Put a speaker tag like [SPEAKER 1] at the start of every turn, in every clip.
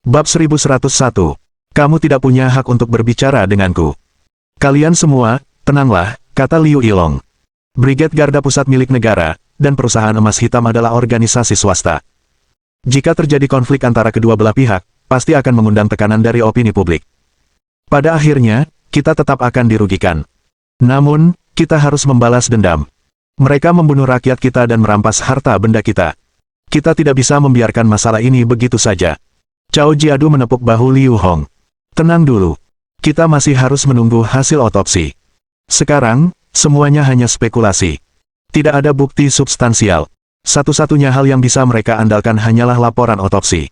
[SPEAKER 1] Bab 1101. Kamu tidak punya hak untuk berbicara denganku. Kalian semua, tenanglah, kata Liu Yilong. Brigade Garda Pusat milik negara, dan perusahaan emas hitam adalah organisasi swasta. Jika terjadi konflik antara kedua belah pihak, pasti akan mengundang tekanan dari opini publik. Pada akhirnya, kita tetap akan dirugikan. Namun, kita harus membalas dendam. Mereka membunuh rakyat kita dan merampas harta benda kita. Kita tidak bisa membiarkan masalah ini begitu saja. Cao Jiadu menepuk bahu Liu Hong. Tenang dulu. Kita masih harus menunggu hasil otopsi. Sekarang, semuanya hanya spekulasi. Tidak ada bukti substansial. Satu-satunya hal yang bisa mereka andalkan hanyalah laporan otopsi.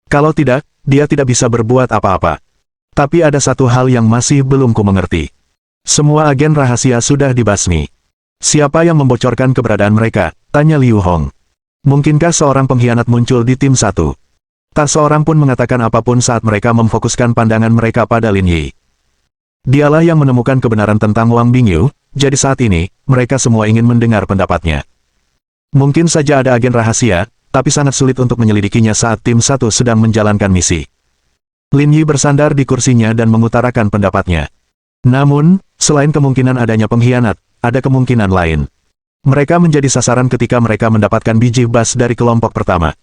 [SPEAKER 1] Kalau tidak, dia tidak bisa berbuat apa-apa. Tapi ada satu hal yang masih belum ku mengerti. Semua agen rahasia sudah dibasmi. Siapa yang membocorkan keberadaan mereka? Tanya Liu Hong. Mungkinkah seorang pengkhianat muncul di tim 1? Tak seorang pun mengatakan apapun saat mereka memfokuskan pandangan mereka pada Lin Yi. Dialah yang menemukan kebenaran tentang Wang Bingyu, jadi saat ini, mereka semua ingin mendengar pendapatnya. Mungkin saja ada agen rahasia, tapi sangat sulit untuk menyelidikinya saat tim 1 sedang menjalankan misi. Lin Yi bersandar di kursinya dan mengutarakan pendapatnya. Namun, selain kemungkinan adanya pengkhianat, ada kemungkinan lain. Mereka menjadi sasaran ketika mereka mendapatkan biji bas dari kelompok pertama.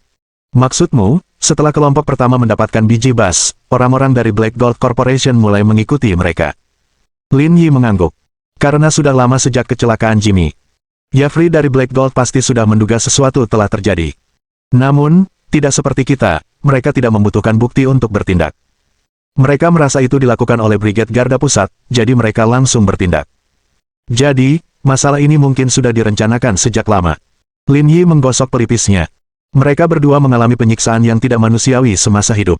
[SPEAKER 1] Maksudmu, setelah kelompok pertama mendapatkan biji bas, orang-orang dari Black Gold Corporation mulai mengikuti mereka. Lin Yi mengangguk. Karena sudah lama sejak kecelakaan Jimmy. Yafri dari Black Gold pasti sudah menduga sesuatu telah terjadi. Namun, tidak seperti kita, mereka tidak membutuhkan bukti untuk bertindak. Mereka merasa itu dilakukan oleh Brigade Garda Pusat, jadi mereka langsung bertindak. Jadi, masalah ini mungkin sudah direncanakan sejak lama. Lin Yi menggosok pelipisnya. Mereka berdua mengalami penyiksaan yang tidak manusiawi semasa hidup.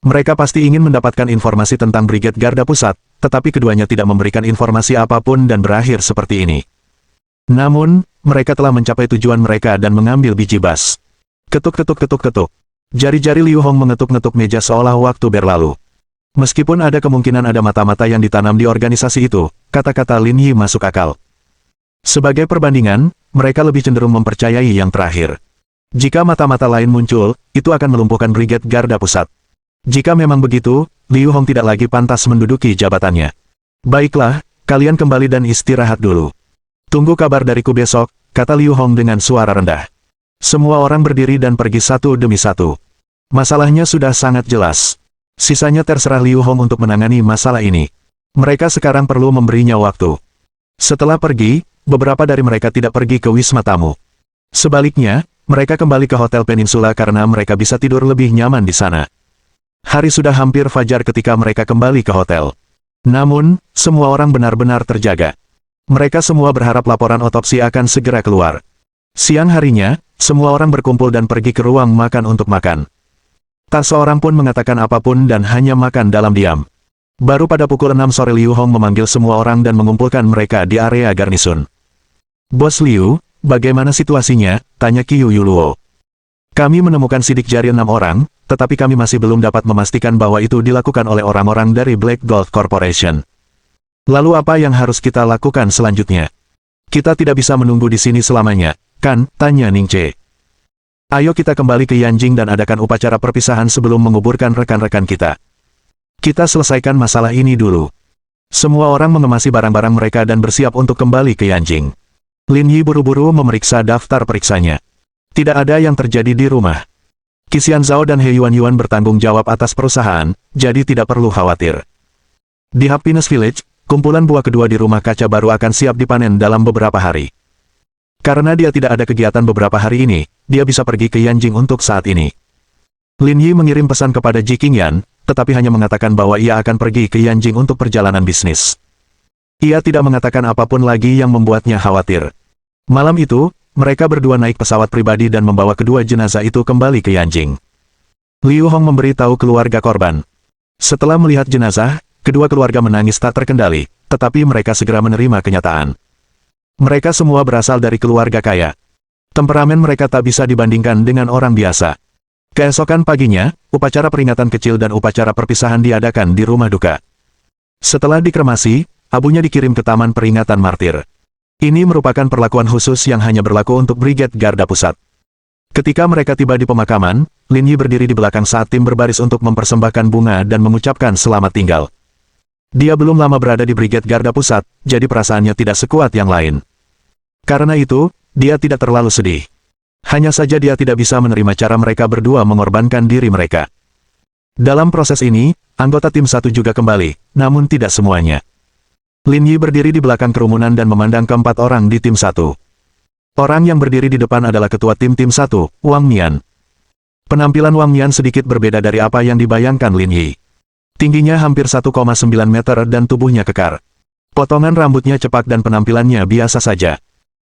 [SPEAKER 1] Mereka pasti ingin mendapatkan informasi tentang Brigade Garda Pusat, tetapi keduanya tidak memberikan informasi apapun dan berakhir seperti ini. Namun, mereka telah mencapai tujuan mereka dan mengambil biji bas. Ketuk-ketuk-ketuk-ketuk. Jari-jari Liu Hong mengetuk-ngetuk meja seolah waktu berlalu. Meskipun ada kemungkinan ada mata-mata yang ditanam di organisasi itu, kata-kata Lin Yi masuk akal. Sebagai perbandingan, mereka lebih cenderung mempercayai yang terakhir. Jika mata-mata lain muncul, itu akan melumpuhkan Brigade Garda Pusat. Jika memang begitu, Liu Hong tidak lagi pantas menduduki jabatannya. Baiklah, kalian kembali dan istirahat dulu. Tunggu kabar dariku besok, kata Liu Hong dengan suara rendah. Semua orang berdiri dan pergi satu demi satu. Masalahnya sudah sangat jelas. Sisanya terserah Liu Hong untuk menangani masalah ini. Mereka sekarang perlu memberinya waktu. Setelah pergi, beberapa dari mereka tidak pergi ke wisma tamu. Sebaliknya, mereka kembali ke Hotel Peninsula karena mereka bisa tidur lebih nyaman di sana. Hari sudah hampir fajar ketika mereka kembali ke hotel. Namun, semua orang benar-benar terjaga. Mereka semua berharap laporan otopsi akan segera keluar. Siang harinya, semua orang berkumpul dan pergi ke ruang makan untuk makan. Tak seorang pun mengatakan apapun dan hanya makan dalam diam. Baru pada pukul 6 sore Liu Hong memanggil semua orang dan mengumpulkan mereka di area garnisun. Bos Liu, bagaimana situasinya? Tanya Qiu Yuluo. Kami menemukan sidik jari 6 orang, tetapi kami masih belum dapat memastikan bahwa itu dilakukan oleh orang-orang dari Black Gold Corporation. Lalu apa yang harus kita lakukan selanjutnya? Kita tidak bisa menunggu di sini selamanya, kan? Tanya Ning Che. Ayo kita kembali ke Yanjing dan adakan upacara perpisahan sebelum menguburkan rekan-rekan kita. Kita selesaikan masalah ini dulu. Semua orang mengemasi barang-barang mereka dan bersiap untuk kembali ke Yanjing. Lin Yi buru-buru memeriksa daftar periksanya. Tidak ada yang terjadi di rumah. Qixian Zhao dan He Yuan bertanggung jawab atas perusahaan, jadi tidak perlu khawatir. Di Happiness Village, kumpulan buah kedua di rumah kaca baru akan siap dipanen dalam beberapa hari. Karena dia tidak ada kegiatan beberapa hari ini, dia bisa pergi ke Yanjing untuk saat ini. Lin Yi mengirim pesan kepada Ji Qingyan, tetapi hanya mengatakan bahwa ia akan pergi ke Yanjing untuk perjalanan bisnis. Ia tidak mengatakan apapun lagi yang membuatnya khawatir. Malam itu, mereka berdua naik pesawat pribadi dan membawa kedua jenazah itu kembali ke Yanjing. Liu Hong memberitahu keluarga korban. Setelah melihat jenazah, kedua keluarga menangis tak terkendali, tetapi mereka segera menerima kenyataan. Mereka semua berasal dari keluarga kaya. Temperamen mereka tak bisa dibandingkan dengan orang biasa. Keesokan paginya, upacara peringatan kecil dan upacara perpisahan diadakan di rumah duka. Setelah dikremasi, abunya dikirim ke Taman Peringatan Martir. Ini merupakan perlakuan khusus yang hanya berlaku untuk Brigade Garda Pusat. Ketika mereka tiba di pemakaman, Lin Yi berdiri di belakang saat tim berbaris untuk mempersembahkan bunga dan mengucapkan selamat tinggal. Dia belum lama berada di Brigade Garda Pusat, jadi perasaannya tidak sekuat yang lain. Karena itu, dia tidak terlalu sedih. Hanya saja dia tidak bisa menerima cara mereka berdua mengorbankan diri mereka. Dalam proses ini, anggota tim 1 juga kembali, namun tidak semuanya. Lin Yi berdiri di belakang kerumunan dan memandang keempat orang di tim 1. Orang yang berdiri di depan adalah ketua tim 1, Wang Mian. Penampilan Wang Mian sedikit berbeda dari apa yang dibayangkan Lin Yi. Tingginya hampir 1,9 meter dan tubuhnya kekar. Potongan rambutnya cepak dan penampilannya biasa saja.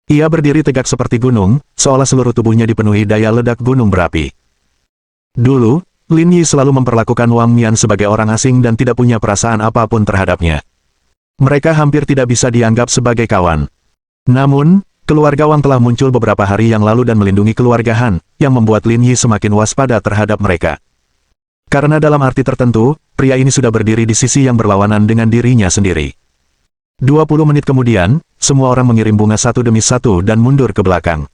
[SPEAKER 1] Ia berdiri tegak seperti gunung, seolah seluruh tubuhnya dipenuhi daya ledak gunung berapi. Dulu, Lin Yi selalu memperlakukan Wang Mian sebagai orang asing dan tidak punya perasaan apapun terhadapnya. Mereka hampir tidak bisa dianggap sebagai kawan. Namun, keluarga Wang telah muncul beberapa hari yang lalu dan melindungi keluarga Han, yang membuat Lin Yi semakin waspada terhadap mereka. Karena dalam arti tertentu, pria ini sudah berdiri di sisi yang berlawanan dengan dirinya sendiri. 20 menit kemudian, semua orang mengirim bunga satu demi satu dan mundur ke belakang.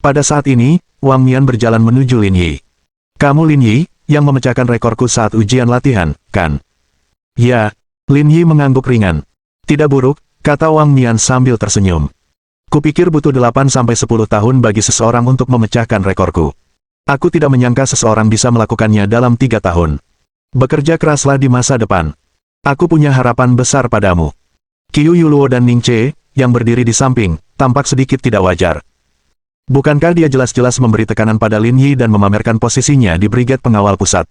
[SPEAKER 1] Pada saat ini, Wang Mian berjalan menuju Lin Yi. "Kamu Lin Yi, yang memecahkan rekorku saat ujian latihan, kan?" "Ya." Lin Yi mengangguk ringan. "Tidak buruk," kata Wang Mian sambil tersenyum. "Kupikir butuh 8-10 tahun bagi seseorang untuk memecahkan rekorku. Aku tidak menyangka seseorang bisa melakukannya dalam 3 tahun. Bekerja keraslah di masa depan. Aku punya harapan besar padamu." Qiu Yuluo dan Ning Che, yang berdiri di samping, tampak sedikit tidak wajar. Bukankah dia jelas-jelas memberi tekanan pada Lin Yi dan memamerkan posisinya di Brigade Pengawal Pusat?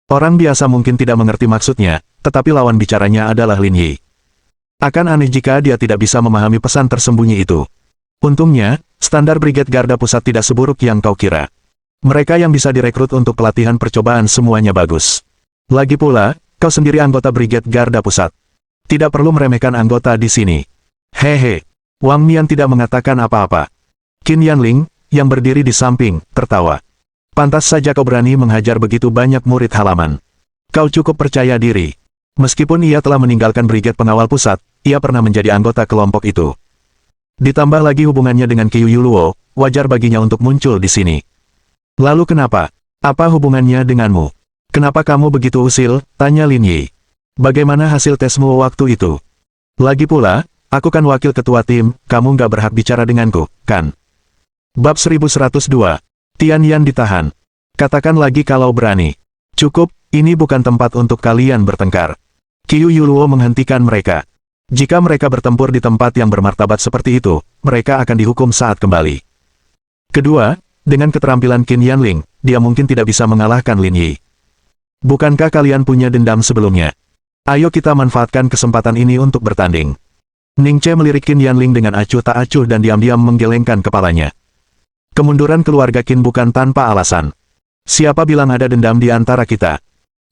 [SPEAKER 1] Orang biasa mungkin tidak mengerti maksudnya, tetapi lawan bicaranya adalah Lin Yi. Akan aneh jika dia tidak bisa memahami pesan tersembunyi itu. Untungnya, standar Brigade Garda Pusat tidak seburuk yang kau kira. Mereka yang bisa direkrut untuk pelatihan percobaan semuanya bagus. Lagi pula, kau sendiri anggota Brigade Garda Pusat. Tidak perlu meremehkan anggota di sini. Hehe. Wang Mian tidak mengatakan apa-apa. Qin Yanling, yang berdiri di samping, tertawa. Pantas saja kau berani menghajar begitu banyak murid halaman. Kau cukup percaya diri. Meskipun ia telah meninggalkan Brigade Pengawal Pusat, ia pernah menjadi anggota kelompok itu. Ditambah lagi hubungannya dengan Qiu Yuluo, wajar baginya untuk muncul di sini. Lalu kenapa? Apa hubungannya denganmu? Kenapa kamu begitu usil? Tanya Lin Yi. Bagaimana hasil tesmu waktu itu? Lagi pula, aku kan wakil ketua tim, kamu nggak berhak bicara denganku, kan? Bab 1102. Tian Yan ditahan. Katakan lagi kalau berani. Cukup, ini bukan tempat untuk kalian bertengkar. Qiu Yuluo menghentikan mereka. Jika mereka bertempur di tempat yang bermartabat seperti itu, mereka akan dihukum saat kembali. Kedua, dengan keterampilan Qin Yanling, dia mungkin tidak bisa mengalahkan Lin Yi. Bukankah kalian punya dendam sebelumnya? Ayo kita manfaatkan kesempatan ini untuk bertanding. Ning Che melirik Qin Yanling dengan acuh tak acuh dan diam-diam menggelengkan kepalanya. Kemunduran keluarga Qin bukan tanpa alasan. Siapa bilang ada dendam di antara kita?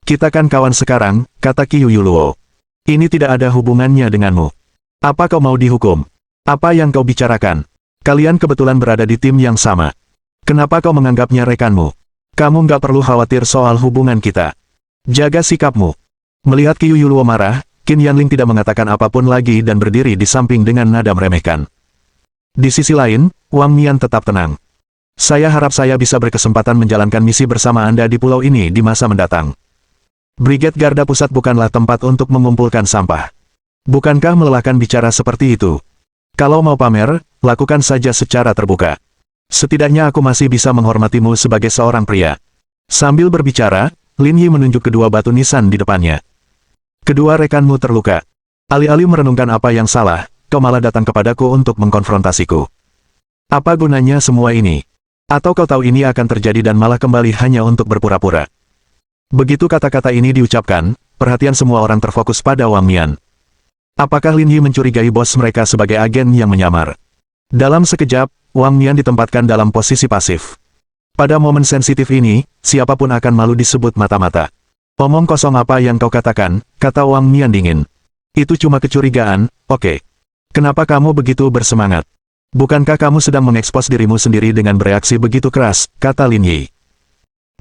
[SPEAKER 1] Kita kan kawan sekarang, kata Qiu Yuluo. Ini tidak ada hubungannya denganmu. Apa kau mau dihukum? Apa yang kau bicarakan? Kalian kebetulan berada di tim yang sama. Kenapa kau menganggapnya rekanmu? Kamu nggak perlu khawatir soal hubungan kita. Jaga sikapmu. Melihat Qiu Yuluo marah, Qin Yanling tidak mengatakan apapun lagi dan berdiri di samping dengan nada meremehkan. Di sisi lain, Wang Mian tetap tenang. Saya harap saya bisa berkesempatan menjalankan misi bersama Anda di pulau ini di masa mendatang. Brigade Garda Pusat bukanlah tempat untuk mengumpulkan sampah. Bukankah melelahkan bicara seperti itu? Kalau mau pamer, lakukan saja secara terbuka. Setidaknya aku masih bisa menghormatimu sebagai seorang pria. Sambil berbicara, Lin Yi menunjuk kedua batu nisan di depannya. Kedua rekanmu terluka. Alih-alih merenungkan apa yang salah, kau malah datang kepadaku untuk mengkonfrontasiku. Apa gunanya semua ini? Atau kau tahu ini akan terjadi dan malah kembali hanya untuk berpura-pura? Begitu kata-kata ini diucapkan, perhatian semua orang terfokus pada Wang Mian. Apakah Lin Yi mencurigai bos mereka sebagai agen yang menyamar? Dalam sekejap, Wang Mian ditempatkan dalam posisi pasif. Pada momen sensitif ini, siapapun akan malu disebut mata-mata. Omong kosong apa yang kau katakan, kata Wang Mian dingin. Itu cuma kecurigaan, oke. Kenapa kamu begitu bersemangat? Bukankah kamu sedang mengekspos dirimu sendiri dengan bereaksi begitu keras, kata Lin Yi.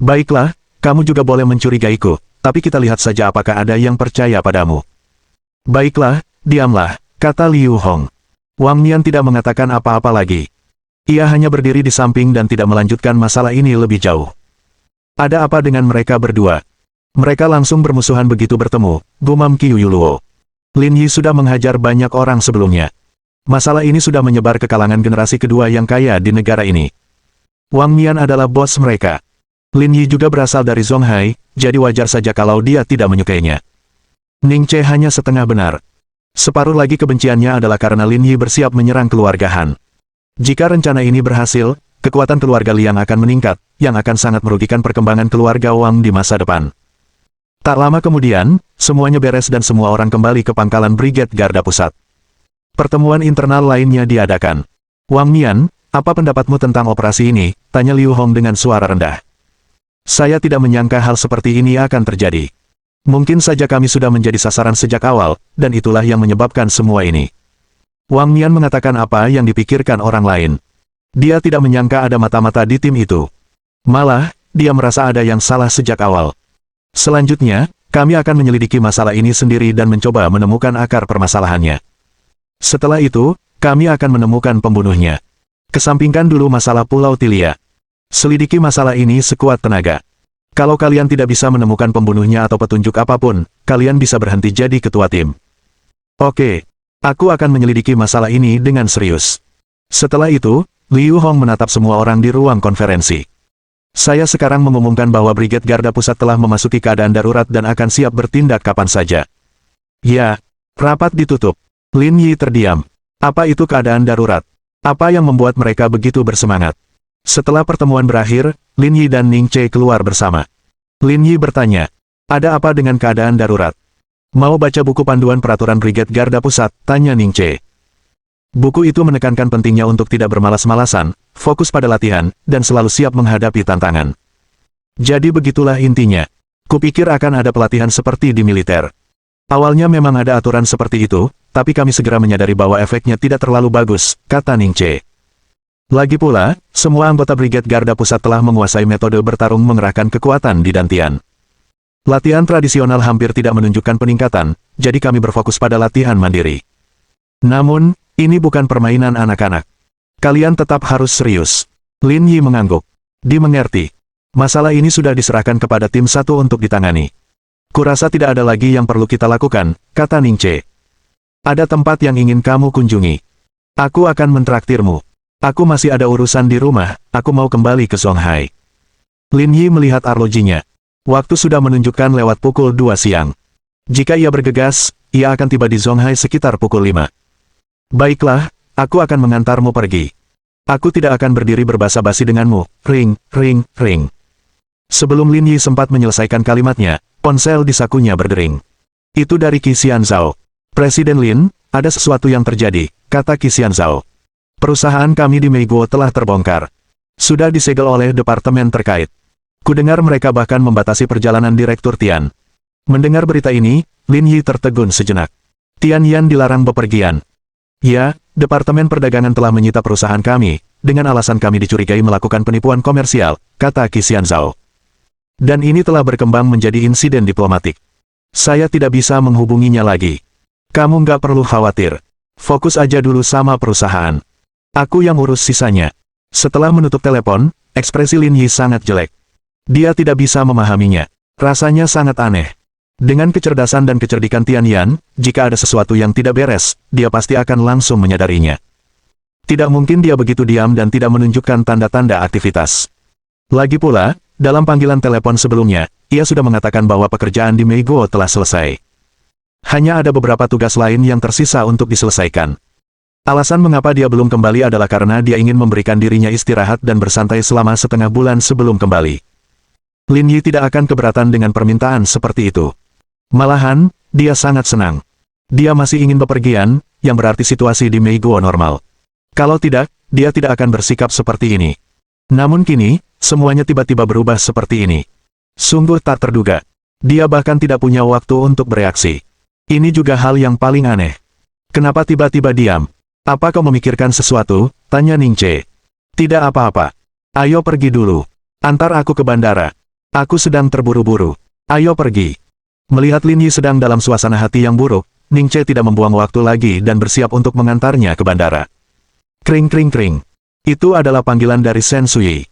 [SPEAKER 1] Baiklah, kamu juga boleh mencurigaiku, tapi kita lihat saja apakah ada yang percaya padamu. Baiklah, diamlah, kata Liu Hong. Wang Mian tidak mengatakan apa-apa lagi. Ia hanya berdiri di samping dan tidak melanjutkan masalah ini lebih jauh. Ada apa dengan mereka berdua? Mereka langsung bermusuhan begitu bertemu, gumam Qiu Yuluo. Lin Yi sudah menghajar banyak orang sebelumnya. Masalah ini sudah menyebar ke kalangan generasi kedua yang kaya di negara ini. Wang Mian adalah bos mereka. Lin Yi juga berasal dari Zonghai, jadi wajar saja kalau dia tidak menyukainya. Ning Che hanya setengah benar. Separuh lagi kebenciannya adalah karena Lin Yi bersiap menyerang keluarga Han. Jika rencana ini berhasil, kekuatan keluarga Liang akan meningkat, yang akan sangat merugikan perkembangan keluarga Wang di masa depan. Tak lama kemudian, semuanya beres dan semua orang kembali ke pangkalan Brigade Garda Pusat. Pertemuan internal lainnya diadakan. Wang Mian, apa pendapatmu tentang operasi ini? Tanya Liu Hong dengan suara rendah. Saya tidak menyangka hal seperti ini akan terjadi. Mungkin saja kami sudah menjadi sasaran sejak awal, dan itulah yang menyebabkan semua ini. Wang Mian mengatakan apa yang dipikirkan orang lain. Dia tidak menyangka ada mata-mata di tim itu. Malah, dia merasa ada yang salah sejak awal. Selanjutnya, kami akan menyelidiki masalah ini sendiri dan mencoba menemukan akar permasalahannya. Setelah itu, kami akan menemukan pembunuhnya. Kesampingkan dulu masalah Pulau Tilia. Selidiki masalah ini sekuat tenaga. Kalau kalian tidak bisa menemukan pembunuhnya atau petunjuk apapun, kalian bisa berhenti jadi ketua tim. Oke. Aku akan menyelidiki masalah ini dengan serius. Setelah itu, Liu Hong menatap semua orang di ruang konferensi. Saya sekarang mengumumkan bahwa Brigade Garda Pusat telah memasuki keadaan darurat dan akan siap bertindak kapan saja. Ya, rapat ditutup. Lin Yi terdiam. Apa itu keadaan darurat? Apa yang membuat mereka begitu bersemangat? Setelah pertemuan berakhir, Lin Yi dan Ning Che keluar bersama. Lin Yi bertanya, ada apa dengan keadaan darurat? Mau baca buku panduan peraturan Brigade Garda Pusat? Tanya Ning Che. Buku itu menekankan pentingnya untuk tidak bermalas-malasan, fokus pada latihan, dan selalu siap menghadapi tantangan. Jadi begitulah intinya. Kupikir akan ada pelatihan seperti di militer. Awalnya memang ada aturan seperti itu, tapi kami segera menyadari bahwa efeknya tidak terlalu bagus, kata Ning Che. Lagi pula, semua anggota Brigade Garda Pusat telah menguasai metode bertarung mengerahkan kekuatan di dantian. Latihan tradisional hampir tidak menunjukkan peningkatan, jadi kami berfokus pada latihan mandiri. Namun, ini bukan permainan anak-anak. Kalian tetap harus serius. Lin Yi mengangguk. Dimengerti. Masalah ini sudah diserahkan kepada tim 1 untuk ditangani. Kurasa tidak ada lagi yang perlu kita lakukan, kata Ning Che. Ada tempat yang ingin kamu kunjungi. Aku akan mentraktirmu. Aku masih ada urusan di rumah, aku mau kembali ke Zonghai. Lin Yi melihat arlojinya. Waktu sudah menunjukkan lewat pukul 2 siang. Jika ia bergegas, ia akan tiba di Zonghai sekitar pukul 5. Baiklah, aku akan mengantarmu pergi. Aku tidak akan berdiri berbasa-basi denganmu, ring, ring, ring. Sebelum Lin Yi sempat menyelesaikan kalimatnya, ponsel di sakunya berdering. Itu dari Qi Xianzhao. Presiden Lin, ada sesuatu yang terjadi, kata Qi Xianzhao. Perusahaan kami di Meiguo telah terbongkar. Sudah disegel oleh departemen terkait. Kudengar mereka bahkan membatasi perjalanan Direktur Tian. Mendengar berita ini, Lin Yi tertegun sejenak. Tian Yan dilarang bepergian. Ya, Departemen Perdagangan telah menyita perusahaan kami, dengan alasan kami dicurigai melakukan penipuan komersial, kata Qi Xianzhao. Dan ini telah berkembang menjadi insiden diplomatik. Saya tidak bisa menghubunginya lagi. Kamu nggak perlu khawatir. Fokus aja dulu sama perusahaan. Aku yang urus sisanya. Setelah menutup telepon, ekspresi Lin Yi sangat jelek. Dia tidak bisa memahaminya. Rasanya sangat aneh. Dengan kecerdasan dan kecerdikan Tian Yan, jika ada sesuatu yang tidak beres, dia pasti akan langsung menyadarinya. Tidak mungkin dia begitu diam dan tidak menunjukkan tanda-tanda aktivitas. Lagi pula, dalam panggilan telepon sebelumnya, ia sudah mengatakan bahwa pekerjaan di Meiguo telah selesai. Hanya ada beberapa tugas lain yang tersisa untuk diselesaikan. Alasan mengapa dia belum kembali adalah karena dia ingin memberikan dirinya istirahat dan bersantai selama setengah bulan sebelum kembali. Lin Yi tidak akan keberatan dengan permintaan seperti itu. Malahan, dia sangat senang. Dia masih ingin bepergian, yang berarti situasi di Meiguo normal. Kalau tidak, dia tidak akan bersikap seperti ini. Namun kini, semuanya tiba-tiba berubah seperti ini. Sungguh tak terduga. Dia bahkan tidak punya waktu untuk bereaksi. Ini juga hal yang paling aneh. Kenapa tiba-tiba diam? Apa kau memikirkan sesuatu? Tanya Ning Che. Tidak apa-apa. Ayo pergi dulu. Antar aku ke bandara. Aku sedang terburu-buru. Ayo pergi. Melihat Lin Yi sedang dalam suasana hati yang buruk, Ning Che tidak membuang waktu lagi dan bersiap untuk mengantarnya ke bandara. Kring kring kring. Itu adalah panggilan dari Shen Sui.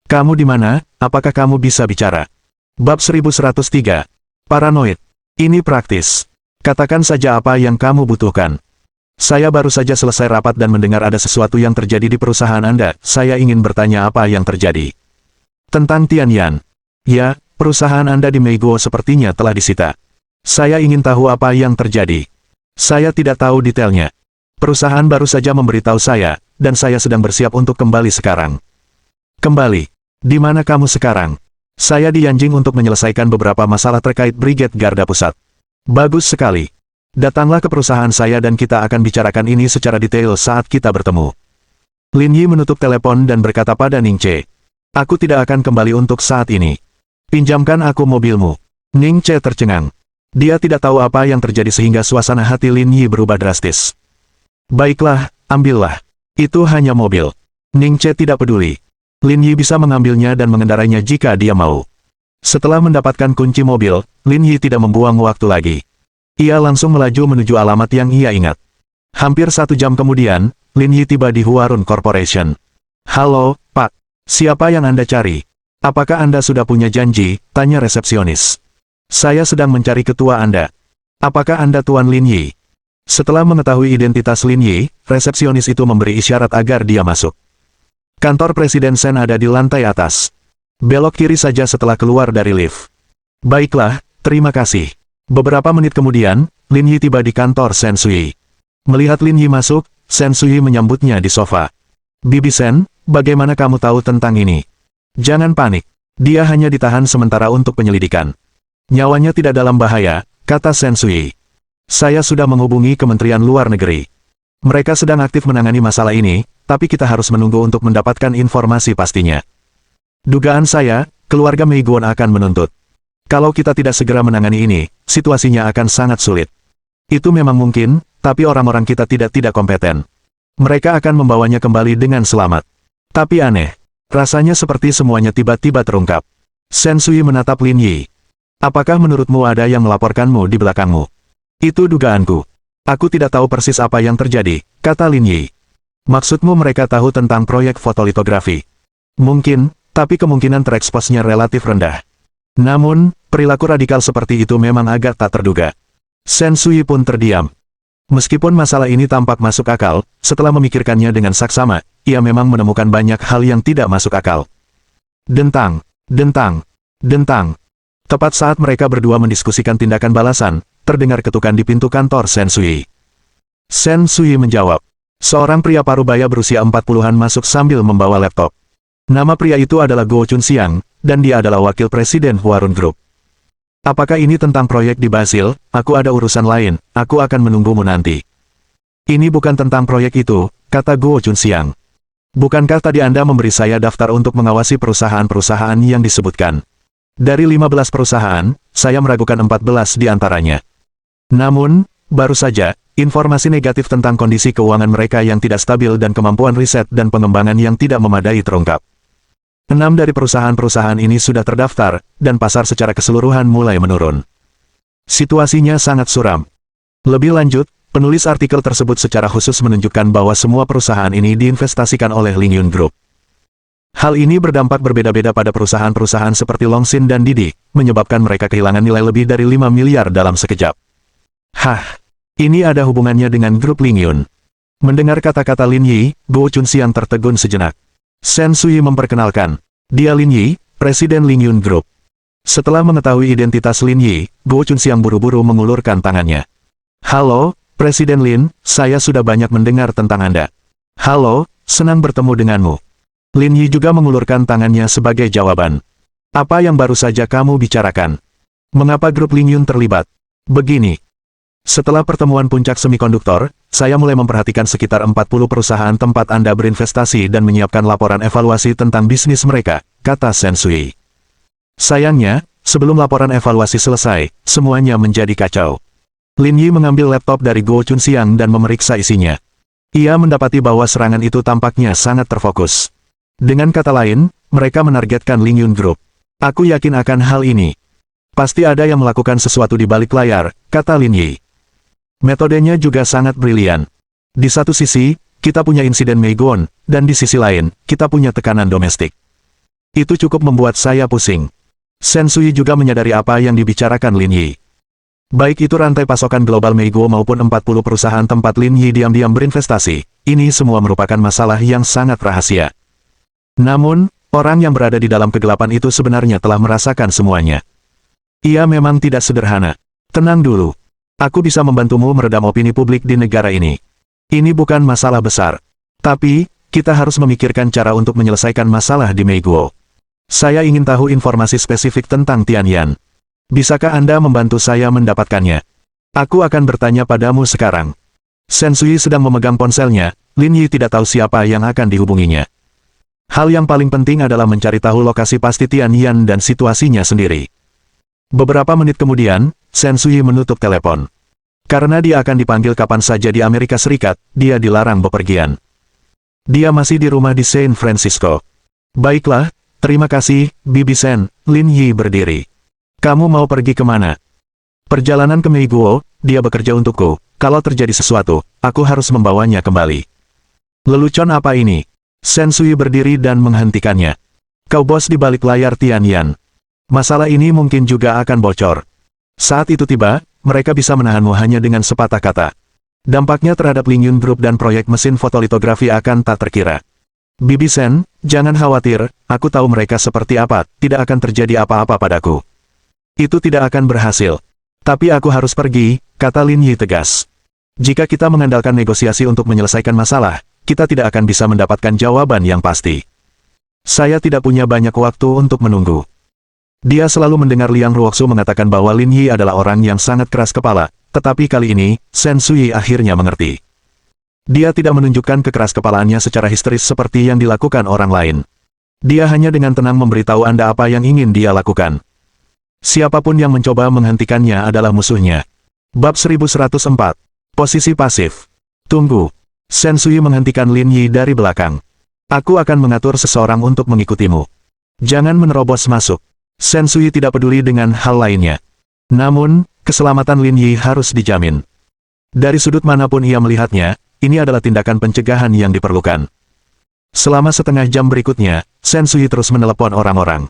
[SPEAKER 1] Kamu di mana? Apakah kamu bisa bicara? Bab 1103. Paranoid. Ini praktis. Katakan saja apa yang kamu butuhkan. Saya baru saja selesai rapat dan mendengar ada sesuatu yang terjadi di perusahaan Anda. Saya ingin bertanya apa yang terjadi. Tentang Tianyan. Ya, perusahaan Anda di Meiguo sepertinya telah disita. Saya ingin tahu apa yang terjadi. Saya tidak tahu detailnya. Perusahaan baru saja memberitahu saya, dan saya sedang bersiap untuk kembali sekarang. Kembali. Di mana kamu sekarang? Saya di Yanjing untuk menyelesaikan beberapa masalah terkait Brigade Garda Pusat. Bagus sekali. Datanglah ke perusahaan saya dan kita akan bicarakan ini secara detail saat kita bertemu. Lin Yi menutup telepon dan berkata pada Ning Che. Aku tidak akan kembali untuk saat ini. Pinjamkan aku mobilmu. Ning Che tercengang. Dia tidak tahu apa yang terjadi sehingga suasana hati Lin Yi berubah drastis. Baiklah, ambillah. Itu hanya mobil. Ning Che tidak peduli. Lin Yi bisa mengambilnya dan mengendarainya jika dia mau. Setelah mendapatkan kunci mobil, Lin Yi tidak membuang waktu lagi. Ia langsung melaju menuju alamat yang ia ingat. Hampir 1 jam kemudian, Lin Yi tiba di Huarun Corporation. Halo, Pak. Siapa yang Anda cari? Apakah Anda sudah punya janji? Tanya resepsionis. Saya sedang mencari ketua Anda. Apakah Anda Tuan Lin Yi? Setelah mengetahui identitas Lin Yi, resepsionis itu memberi isyarat agar dia masuk. Kantor Presiden Shen ada di lantai atas. Belok kiri saja setelah keluar dari lift. Baiklah, terima kasih. Beberapa menit kemudian, Lin Yi tiba di kantor Shen Sui. Melihat Lin Yi masuk, Shen Sui menyambutnya di sofa. Bibi Shen, bagaimana kamu tahu tentang ini? Jangan panik. Dia hanya ditahan sementara untuk penyelidikan. Nyawanya tidak dalam bahaya, kata Shen Sui. Saya sudah menghubungi Kementerian Luar Negeri. Mereka sedang aktif menangani masalah ini, tapi kita harus menunggu untuk mendapatkan informasi pastinya. Dugaan saya, keluarga Meiguan akan menuntut. Kalau kita tidak segera menangani ini, situasinya akan sangat sulit. Itu memang mungkin, tapi orang-orang kita tidak kompeten. Mereka akan membawanya kembali dengan selamat. Tapi aneh. Rasanya seperti semuanya tiba-tiba terungkap. Shen Sui menatap Lin Yi. Apakah menurutmu ada yang melaporkanmu di belakangmu? Itu dugaanku. Aku tidak tahu persis apa yang terjadi, kata Lin Yi. Maksudmu mereka tahu tentang proyek fotolitografi? Mungkin, tapi kemungkinan tereksposnya relatif rendah. Namun, perilaku radikal seperti itu memang agak tak terduga. Shen Sui pun terdiam. Meskipun masalah ini tampak masuk akal, setelah memikirkannya dengan saksama, ia memang menemukan banyak hal yang tidak masuk akal. Dentang, dentang, dentang. Tepat saat mereka berdua mendiskusikan tindakan balasan, terdengar ketukan di pintu kantor Shen Sui. Shen Sui menjawab. Seorang pria parubaya berusia 40-an masuk sambil membawa laptop. Nama pria itu adalah Guo Chunxiang, dan dia adalah wakil presiden Huarun Group. Apakah ini tentang proyek di Basil? Aku ada urusan lain, aku akan menunggumu nanti. Ini bukan tentang proyek itu, kata Guo Chunxiang. Bukankah tadi Anda memberi saya daftar untuk mengawasi perusahaan-perusahaan yang disebutkan? Dari 15 perusahaan, saya meragukan 14 di antaranya. Namun, baru saja, informasi negatif tentang kondisi keuangan mereka yang tidak stabil dan kemampuan riset dan pengembangan yang tidak memadai terungkap. 6 dari perusahaan-perusahaan ini sudah terdaftar, dan pasar secara keseluruhan mulai menurun. Situasinya sangat suram. Lebih lanjut, penulis artikel tersebut secara khusus menunjukkan bahwa semua perusahaan ini diinvestasikan oleh Lingyun Group. Hal ini berdampak berbeda-beda pada perusahaan-perusahaan seperti Longxin dan Didi, menyebabkan mereka kehilangan nilai lebih dari 5 miliar dalam sekejap. Hah, ini ada hubungannya dengan grup Lingyun. Mendengar kata-kata Lin Yi, Guo Chunxiang tertegun sejenak. Shen Sui memperkenalkan. Dia Lin Yi, Presiden Lingyun Group. Setelah mengetahui identitas Lin Yi, Guo Chunxiang buru-buru mengulurkan tangannya. Halo, Presiden Lin, saya sudah banyak mendengar tentang Anda. Halo, senang bertemu denganmu. Lin Yi juga mengulurkan tangannya sebagai jawaban. Apa yang baru saja kamu bicarakan? Mengapa grup Lingyun terlibat? Begini. Setelah pertemuan puncak semikonduktor, saya mulai memperhatikan sekitar 40 perusahaan tempat Anda berinvestasi dan menyiapkan laporan evaluasi tentang bisnis mereka, kata Shen Sui. Sayangnya, sebelum laporan evaluasi selesai, semuanya menjadi kacau. Lin Yi mengambil laptop dari Guo Chunxiang dan memeriksa isinya. Ia mendapati bahwa serangan itu tampaknya sangat terfokus. Dengan kata lain, mereka menargetkan Lingyun Group. Aku yakin akan hal ini. Pasti ada yang melakukan sesuatu di balik layar, kata Lin Yi. Metodenya juga sangat brilian. Di satu sisi, kita punya insiden Meiguan, dan di sisi lain, kita punya tekanan domestik. Itu cukup membuat saya pusing. Sensui juga menyadari apa yang dibicarakan Lin Yi. Baik itu rantai pasokan global Meiguo maupun 40 perusahaan tempat Lin Yi diam-diam berinvestasi, ini semua merupakan masalah yang sangat rahasia. Namun, orang yang berada di dalam kegelapan itu sebenarnya telah merasakan semuanya. Ia memang tidak sederhana. Tenang dulu. Aku bisa membantumu meredam opini publik di negara ini. Ini bukan masalah besar. Tapi, kita harus memikirkan cara untuk menyelesaikan masalah di Meiguo. Saya ingin tahu informasi spesifik tentang Tianyan. Bisakah Anda membantu saya mendapatkannya? Aku akan bertanya padamu sekarang. Sensui sedang memegang ponselnya, Lin Yi tidak tahu siapa yang akan dihubunginya. Hal yang paling penting adalah mencari tahu lokasi pasti Tianyan dan situasinya sendiri. Beberapa menit kemudian, Sensui menutup telepon. Karena dia akan dipanggil kapan saja di Amerika Serikat, dia dilarang bepergian. Dia masih di rumah di San Francisco. Baiklah, terima kasih, Bibi Sen. Lin Yi berdiri. Kamu mau pergi kemana? Perjalanan ke Meiguo, dia bekerja untukku. Kalau terjadi sesuatu, aku harus membawanya kembali. Lelucon apa ini? Sensui berdiri dan menghentikannya. Kau bos di balik layar Tianyan. Masalah ini mungkin juga akan bocor. Saat itu tiba, mereka bisa menahanmu hanya dengan sepatah kata. Dampaknya terhadap Ling Yun Group dan proyek mesin fotolitografi akan tak terkira. Bibi Sen, jangan khawatir, aku tahu mereka seperti apa, tidak akan terjadi apa-apa padaku. Itu tidak akan berhasil. Tapi aku harus pergi, kata Lin Yi tegas. Jika kita mengandalkan negosiasi untuk menyelesaikan masalah, kita tidak akan bisa mendapatkan jawaban yang pasti. Saya tidak punya banyak waktu untuk menunggu. Dia selalu mendengar Liang Ruoxu mengatakan bahwa Lin Yi adalah orang yang sangat keras kepala, tetapi kali ini, Sensui akhirnya mengerti. Dia tidak menunjukkan kekeras kepalaannya secara histeris seperti yang dilakukan orang lain. Dia hanya dengan tenang memberitahu Anda apa yang ingin dia lakukan. Siapapun yang mencoba menghentikannya adalah musuhnya. Bab 1104. Posisi pasif. Tunggu. Sensui menghentikan Lin Yi dari belakang. Aku akan mengatur seseorang untuk mengikutimu. Jangan menerobos masuk. Sensui tidak peduli dengan hal lainnya. Namun, keselamatan Lin Yi harus dijamin. Dari sudut manapun ia melihatnya, ini adalah tindakan pencegahan yang diperlukan. Selama setengah jam berikutnya, Sensui terus menelepon orang-orang.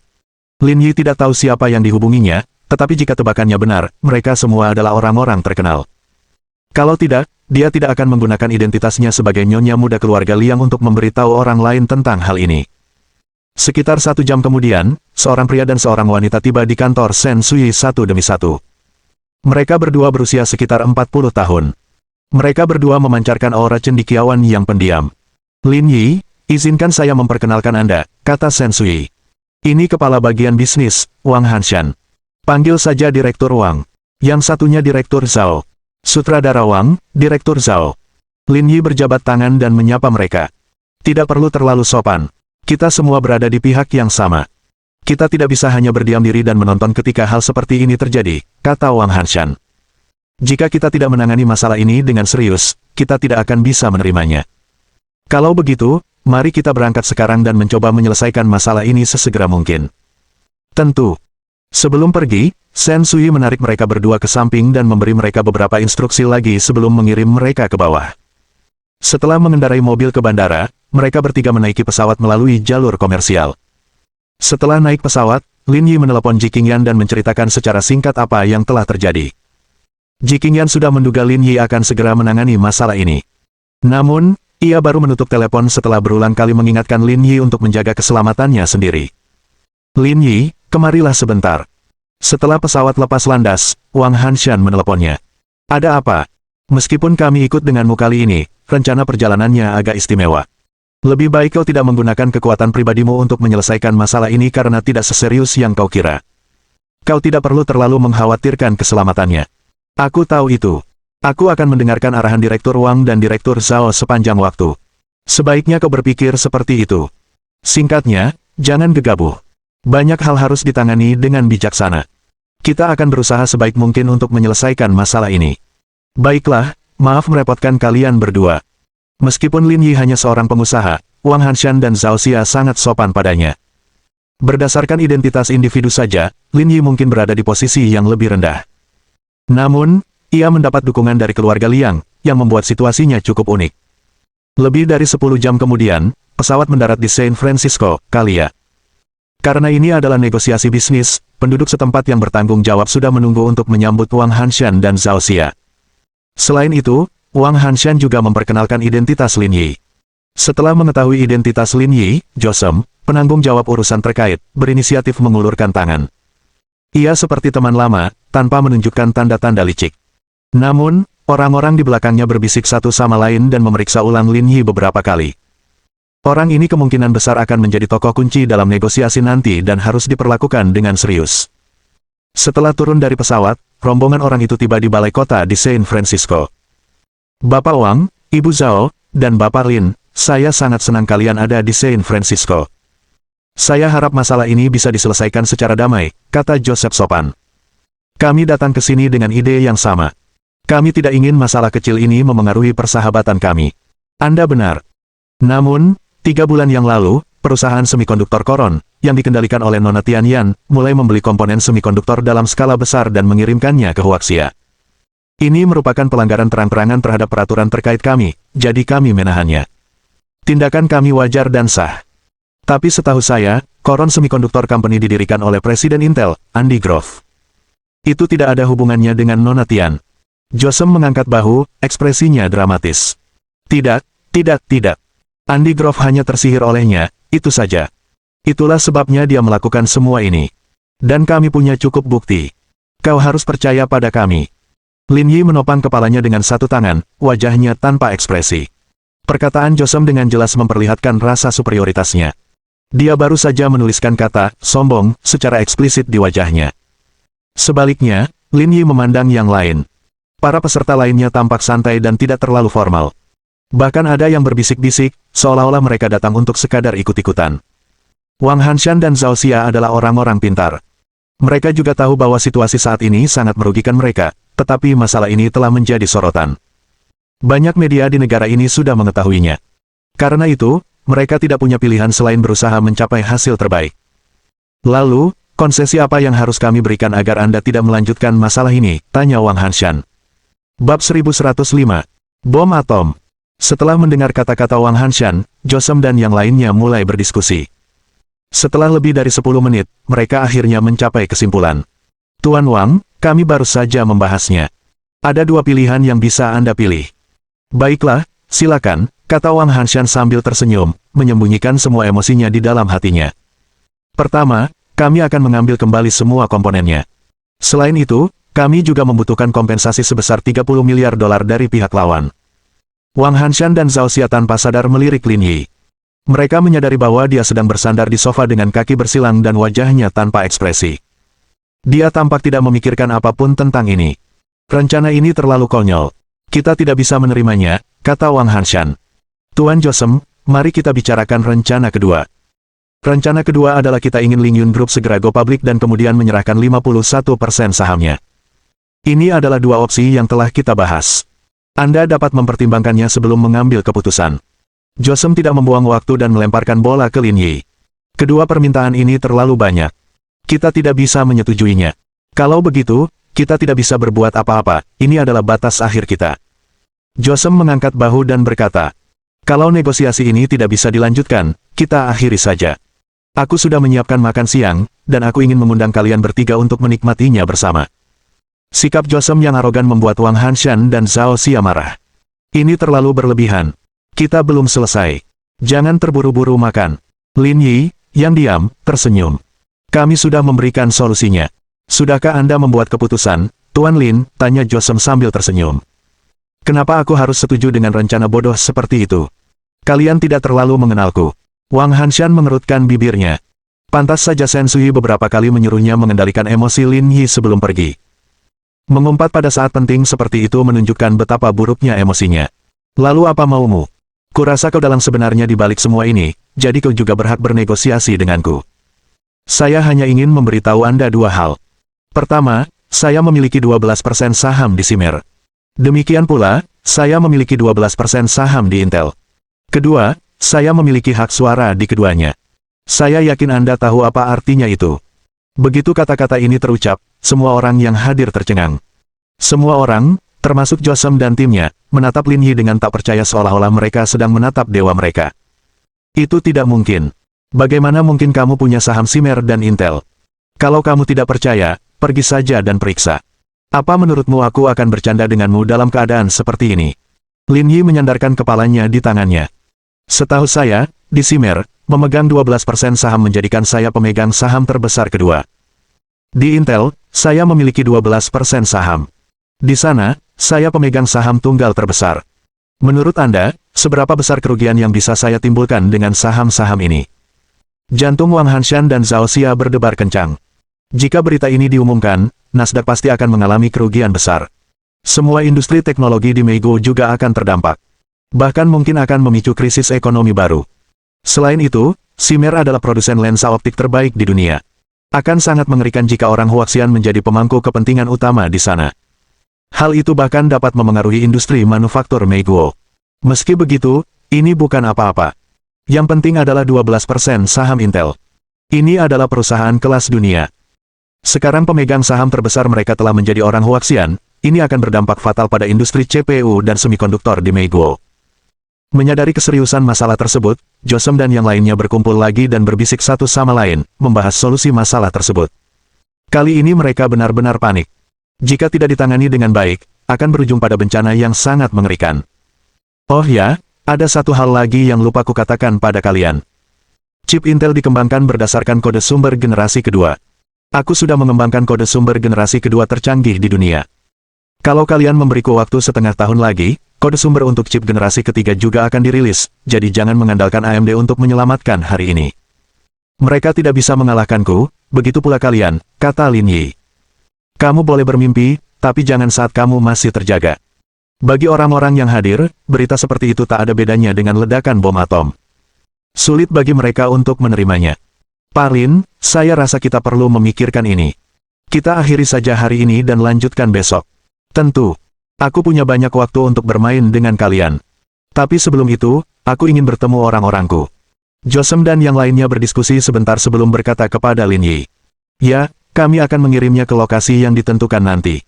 [SPEAKER 1] Lin Yi tidak tahu siapa yang dihubunginya, tetapi jika tebakannya benar, mereka semua adalah orang-orang terkenal. Kalau tidak, dia tidak akan menggunakan identitasnya sebagai nyonya muda keluarga Liang untuk memberitahu orang lain tentang hal ini. Sekitar 1 jam kemudian, seorang pria dan seorang wanita tiba di kantor Sensui satu demi satu. Mereka berdua berusia sekitar 40 tahun. Mereka berdua memancarkan aura cendekiawan yang pendiam. Lin Yi, izinkan saya memperkenalkan Anda, kata Sensui. Ini kepala bagian bisnis, Wang Hanshan. Panggil saja Direktur Wang. Yang satunya Direktur Zhao. Sutradara Wang, Direktur Zhao. Lin Yi berjabat tangan dan menyapa mereka. Tidak perlu terlalu sopan. Kita semua berada di pihak yang sama. Kita tidak bisa hanya berdiam diri dan menonton ketika hal seperti ini terjadi, kata Wang Hanshan. Jika kita tidak menangani masalah ini dengan serius, kita tidak akan bisa menerimanya. Kalau begitu, mari kita berangkat sekarang dan mencoba menyelesaikan masalah ini sesegera mungkin. Tentu. Sebelum pergi, Sensui menarik mereka berdua ke samping dan memberi mereka beberapa instruksi lagi sebelum mengirim mereka ke bawah. Setelah mengendarai mobil ke bandara, mereka bertiga menaiki pesawat melalui jalur komersial. Setelah naik pesawat, Lin Yi menelepon Ji Qingyan dan menceritakan secara singkat apa yang telah terjadi. Ji Qingyan sudah menduga Lin Yi akan segera menangani masalah ini. Namun, ia baru menutup telepon setelah berulang kali mengingatkan Lin Yi untuk menjaga keselamatannya sendiri. Lin Yi, kemarilah sebentar. Setelah pesawat lepas landas, Wang Hanshan meneleponnya. Ada apa? Meskipun kami ikut denganmu kali ini, rencana perjalanannya agak istimewa. Lebih baik kau tidak menggunakan kekuatan pribadimu untuk menyelesaikan masalah ini karena tidak seserius yang kau kira. Kau tidak perlu terlalu mengkhawatirkan keselamatannya. Aku tahu itu. Aku akan mendengarkan arahan Direktur Wang dan Direktur Zhao sepanjang waktu. Sebaiknya kau berpikir seperti itu. Singkatnya, jangan gegabah. Banyak hal harus ditangani dengan bijaksana. Kita akan berusaha sebaik mungkin untuk menyelesaikan masalah ini. Baiklah, maaf merepotkan kalian berdua. Meskipun Lin Yi hanya seorang pengusaha, Wang Hanshan dan Zhao Xia sangat sopan padanya. Berdasarkan identitas individu saja, Lin Yi mungkin berada di posisi yang lebih rendah. Namun, ia mendapat dukungan dari keluarga Liang, yang membuat situasinya cukup unik. Lebih dari 10 jam kemudian, pesawat mendarat di San Francisco, Kalia. Karena ini adalah negosiasi bisnis, penduduk setempat yang bertanggung jawab sudah menunggu untuk menyambut Wang Hanshan dan Zhao Xia. Selain itu, Wang Hanshan juga memperkenalkan identitas Lin Yi. Setelah mengetahui identitas Lin Yi, Josem, penanggung jawab urusan terkait, berinisiatif mengulurkan tangan. Ia seperti teman lama, tanpa menunjukkan tanda-tanda licik. Namun, orang-orang di belakangnya berbisik satu sama lain dan memeriksa ulang Lin Yi beberapa kali. Orang ini kemungkinan besar akan menjadi tokoh kunci dalam negosiasi nanti dan harus diperlakukan dengan serius. Setelah turun dari pesawat, rombongan orang itu tiba di balai kota di San Francisco. Bapak Wang, Ibu Zhao, dan Bapak Lin, saya sangat senang kalian ada di San Francisco. Saya harap masalah ini bisa diselesaikan secara damai, kata Joseph sopan. Kami datang ke sini dengan ide yang sama. Kami tidak ingin masalah kecil ini memengaruhi persahabatan kami. Anda benar. Namun, 3 bulan yang lalu, perusahaan semikonduktor Koron, yang dikendalikan oleh Nona Tianyan, mulai membeli komponen semikonduktor dalam skala besar dan mengirimkannya ke Huaxia. Ini merupakan pelanggaran terang-terangan terhadap peraturan terkait kami, jadi kami menahannya. Tindakan kami wajar dan sah. Tapi setahu saya, Koron Semiconductor Company didirikan oleh Presiden Intel, Andy Grove. Itu tidak ada hubungannya dengan Nona Tian. Josem mengangkat bahu, ekspresinya dramatis. Tidak. Andy Grove hanya tersihir olehnya, itu saja. Itulah sebabnya dia melakukan semua ini. Dan kami punya cukup bukti. Kau harus percaya pada kami. Lin Yi menopang kepalanya dengan satu tangan, wajahnya tanpa ekspresi. Perkataan Josem dengan jelas memperlihatkan rasa superioritasnya. Dia baru saja menuliskan kata, sombong, secara eksplisit di wajahnya. Sebaliknya, Lin Yi memandang yang lain. Para peserta lainnya tampak santai dan tidak terlalu formal. Bahkan ada yang berbisik-bisik, seolah-olah mereka datang untuk sekadar ikut-ikutan. Wang Hanshan dan Zhao Xia adalah orang-orang pintar. Mereka juga tahu bahwa situasi saat ini sangat merugikan mereka, tetapi masalah ini telah menjadi sorotan. Banyak media di negara ini sudah mengetahuinya. Karena itu, mereka tidak punya pilihan selain berusaha mencapai hasil terbaik. Lalu, konsesi apa yang harus kami berikan agar Anda tidak melanjutkan masalah ini? Tanya Wang Hanshan. Bab 1105. Bom atom. Setelah mendengar kata-kata Wang Hanshan, Josem dan yang lainnya mulai berdiskusi. Setelah lebih dari 10 menit, mereka akhirnya mencapai kesimpulan. Tuan Wang, kami baru saja membahasnya. Ada 2 pilihan yang bisa Anda pilih. Baiklah, silakan, kata Wang Hanshan sambil tersenyum, menyembunyikan semua emosinya di dalam hatinya. Pertama, kami akan mengambil kembali semua komponennya. Selain itu, kami juga membutuhkan kompensasi sebesar 30 miliar dolar dari pihak lawan. Wang Hanshan dan Zhao Xia tanpa sadar melirik Lin Yi. Mereka menyadari bahwa dia sedang bersandar di sofa dengan kaki bersilang dan wajahnya tanpa ekspresi. Dia tampak tidak memikirkan apapun tentang ini. Rencana ini terlalu konyol. Kita tidak bisa menerimanya, kata Wang Hanshan. Tuan Josem, mari kita bicarakan rencana kedua. Rencana kedua adalah kita ingin Ling Yun Group segera go public dan kemudian menyerahkan 51% sahamnya. Ini adalah 2 opsi yang telah kita bahas. Anda dapat mempertimbangkannya sebelum mengambil keputusan. Josem tidak membuang waktu dan melemparkan bola ke Lin Yi. Kedua permintaan ini terlalu banyak. Kita tidak bisa menyetujuinya. Kalau begitu, kita tidak bisa berbuat apa-apa, ini adalah batas akhir kita. Josem mengangkat bahu dan berkata, kalau negosiasi ini tidak bisa dilanjutkan, kita akhiri saja. Aku sudah menyiapkan makan siang, dan aku ingin mengundang kalian bertiga untuk menikmatinya bersama. Sikap Josem yang arogan membuat Wang Hanshan dan Zhao Xia marah. Ini terlalu berlebihan. Kita belum selesai. Jangan terburu-buru makan. Lin Yi, yang diam, tersenyum. Kami sudah memberikan solusinya. Sudahkah Anda membuat keputusan, Tuan Lin? Tanya Josem sambil tersenyum. Kenapa aku harus setuju dengan rencana bodoh seperti itu? Kalian tidak terlalu mengenalku. Wang Hanshan mengerutkan bibirnya. Pantas saja Sensui beberapa kali menyuruhnya mengendalikan emosi Lin Yi sebelum pergi. Mengumpat pada saat penting seperti itu menunjukkan betapa buruknya emosinya. Lalu apa maumu? Kurasa kau dalang sebenarnya di balik semua ini, jadi kau juga berhak bernegosiasi denganku. Saya hanya ingin memberitahu Anda 2 hal. Pertama, saya memiliki 12% saham di Simer. Demikian pula, saya memiliki 12% saham di Intel. Kedua, saya memiliki hak suara di keduanya. Saya yakin Anda tahu apa artinya itu. Begitu kata-kata ini terucap, semua orang yang hadir tercengang. Semua orang, termasuk Josem dan timnya, menatap Lin Yi dengan tak percaya seolah-olah mereka sedang menatap dewa mereka. Itu tidak mungkin. Bagaimana mungkin kamu punya saham Simer dan Intel? Kalau kamu tidak percaya, pergi saja dan periksa. Apa menurutmu aku akan bercanda denganmu dalam keadaan seperti ini? Lin Yi menyandarkan kepalanya di tangannya. Setahu saya, di Simer, memegang 12% saham menjadikan saya pemegang saham terbesar kedua. Di Intel, saya memiliki 12% saham. Di sana, saya pemegang saham tunggal terbesar. Menurut Anda, seberapa besar kerugian yang bisa saya timbulkan dengan saham-saham ini? Jantung Wang Hanshan dan Zhao Xia berdebar kencang. Jika berita ini diumumkan, Nasdaq pasti akan mengalami kerugian besar. Semua industri teknologi di Meigo juga akan terdampak. Bahkan mungkin akan memicu krisis ekonomi baru. Selain itu, Simer adalah produsen lensa optik terbaik di dunia. Akan sangat mengerikan jika orang Huaxian menjadi pemangku kepentingan utama di sana. Hal itu bahkan dapat memengaruhi industri manufaktur Meigo. Meski begitu, ini bukan apa-apa. Yang penting adalah 12% saham Intel. Ini adalah perusahaan kelas dunia. Sekarang pemegang saham terbesar mereka telah menjadi orang Huaxian, ini akan berdampak fatal pada industri CPU dan semikonduktor di Meigo. Menyadari keseriusan masalah tersebut, Josem dan yang lainnya berkumpul lagi dan berbisik satu sama lain, membahas solusi masalah tersebut. Kali ini mereka benar-benar panik. Jika tidak ditangani dengan baik, akan berujung pada bencana yang sangat mengerikan. Oh ya, ada satu hal lagi yang lupa kukatakan pada kalian. Chip Intel dikembangkan berdasarkan kode sumber generasi kedua. Aku sudah mengembangkan kode sumber generasi kedua tercanggih di dunia. Kalau kalian memberiku waktu setengah tahun lagi, kode sumber untuk chip generasi ketiga juga akan dirilis, jadi jangan mengandalkan AMD untuk menyelamatkan hari ini. Mereka tidak bisa mengalahkanku, begitu pula kalian, kata Lin Yi. Kamu boleh bermimpi, tapi jangan saat kamu masih terjaga. Bagi orang-orang yang hadir, berita seperti itu tak ada bedanya dengan ledakan bom atom. Sulit bagi mereka untuk menerimanya. Parlin, saya rasa kita perlu memikirkan ini. Kita akhiri saja hari ini dan lanjutkan besok. Tentu, aku punya banyak waktu untuk bermain dengan kalian. Tapi sebelum itu, aku ingin bertemu orang-orangku. Josem dan yang lainnya berdiskusi sebentar sebelum berkata kepada Lin Yi. Ya, kami akan mengirimnya ke lokasi yang ditentukan nanti.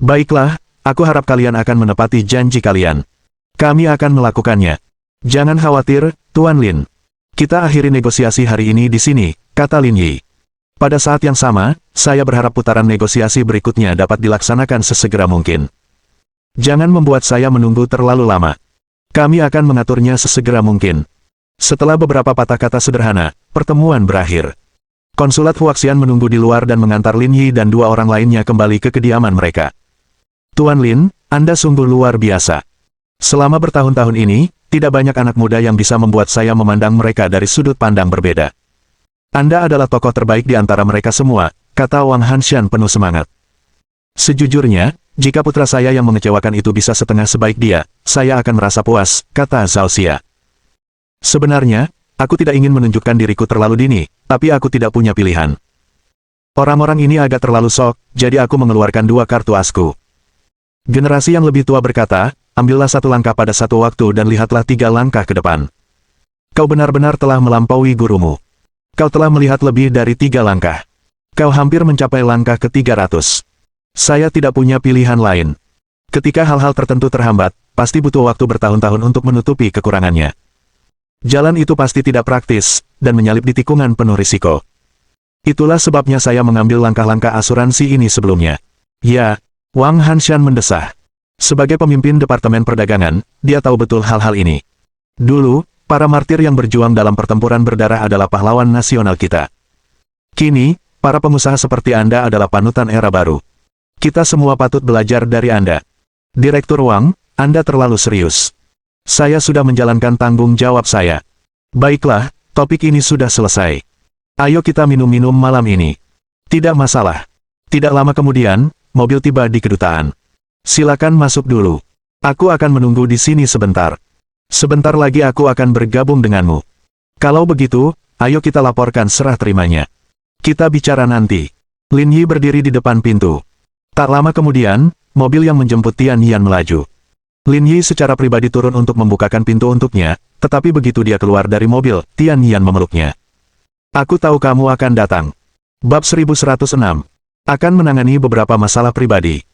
[SPEAKER 1] Baiklah, aku harap kalian akan menepati janji kalian. Kami akan melakukannya. Jangan khawatir, Tuan Lin. Kita akhiri negosiasi hari ini di sini, kata Lin Yi. Pada saat yang sama, saya berharap putaran negosiasi berikutnya dapat dilaksanakan sesegera mungkin. Jangan membuat saya menunggu terlalu lama. Kami akan mengaturnya sesegera mungkin. Setelah beberapa patah kata sederhana, pertemuan berakhir. Konsulat Huaxian menunggu di luar dan mengantar Lin Yi dan dua orang lainnya kembali ke kediaman mereka. Tuan Lin, Anda sungguh luar biasa. Selama bertahun-tahun ini, tidak banyak anak muda yang bisa membuat saya memandang mereka dari sudut pandang berbeda. Anda adalah tokoh terbaik di antara mereka semua, kata Wang Hanshan penuh semangat. Sejujurnya, jika putra saya yang mengecewakan itu bisa setengah sebaik dia, saya akan merasa puas, kata Zhao Xia. Sebenarnya, aku tidak ingin menunjukkan diriku terlalu dini, tapi aku tidak punya pilihan. Orang-orang ini agak terlalu sok, jadi aku mengeluarkan dua kartu asku. Generasi yang lebih tua berkata, ambillah satu langkah pada satu waktu dan lihatlah 3 langkah ke depan. Kau benar-benar telah melampaui gurumu. Kau telah melihat lebih dari 3 langkah. Kau hampir mencapai langkah ke-300. Saya tidak punya pilihan lain. Ketika hal-hal tertentu terhambat, pasti butuh waktu bertahun-tahun untuk menutupi kekurangannya. Jalan itu pasti tidak praktis, dan menyalip di tikungan penuh risiko. Itulah sebabnya saya mengambil langkah-langkah asuransi ini sebelumnya. Ya, Wang Hanshan mendesah. Sebagai pemimpin Departemen Perdagangan, dia tahu betul hal-hal ini. Dulu, para martir yang berjuang dalam pertempuran berdarah adalah pahlawan nasional kita. Kini, para pengusaha seperti Anda adalah panutan era baru. Kita semua patut belajar dari Anda. Direktur Wang, Anda terlalu serius. Saya sudah menjalankan tanggung jawab saya. Baiklah, topik ini sudah selesai. Ayo kita minum-minum malam ini. Tidak masalah. Tidak lama kemudian, mobil tiba di kedutaan. Silakan masuk dulu. Aku akan menunggu di sini sebentar. Sebentar lagi aku akan bergabung denganmu. Kalau begitu, ayo kita laporkan serah terimanya. Kita bicara nanti. Lin Yi berdiri di depan pintu. Tak lama kemudian, mobil yang menjemput Tian Yan melaju. Lin Yi secara pribadi turun untuk membukakan pintu untuknya, tetapi begitu dia keluar dari mobil, Tian Yan memeluknya. Aku tahu kamu akan datang. Bab 1106. Akan menangani beberapa masalah pribadi.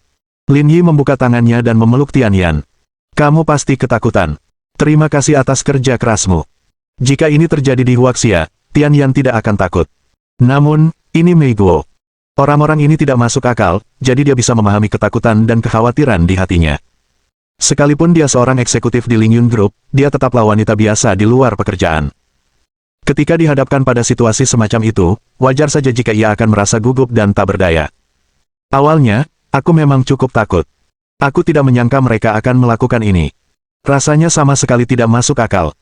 [SPEAKER 1] Lin Yi membuka tangannya dan memeluk Tianyan. Kamu pasti ketakutan. Terima kasih atas kerja kerasmu. Jika ini terjadi di Huaxia, Tianyan tidak akan takut. Namun, ini Mei Guo. Orang-orang ini tidak masuk akal, jadi dia bisa memahami ketakutan dan kekhawatiran di hatinya. Sekalipun dia seorang eksekutif di Lingyun Group, dia tetaplah wanita biasa di luar pekerjaan. Ketika dihadapkan pada situasi semacam itu, wajar saja jika ia akan merasa gugup dan tak berdaya. Awalnya, aku memang cukup takut. Aku tidak menyangka mereka akan melakukan ini. Rasanya sama sekali tidak masuk akal.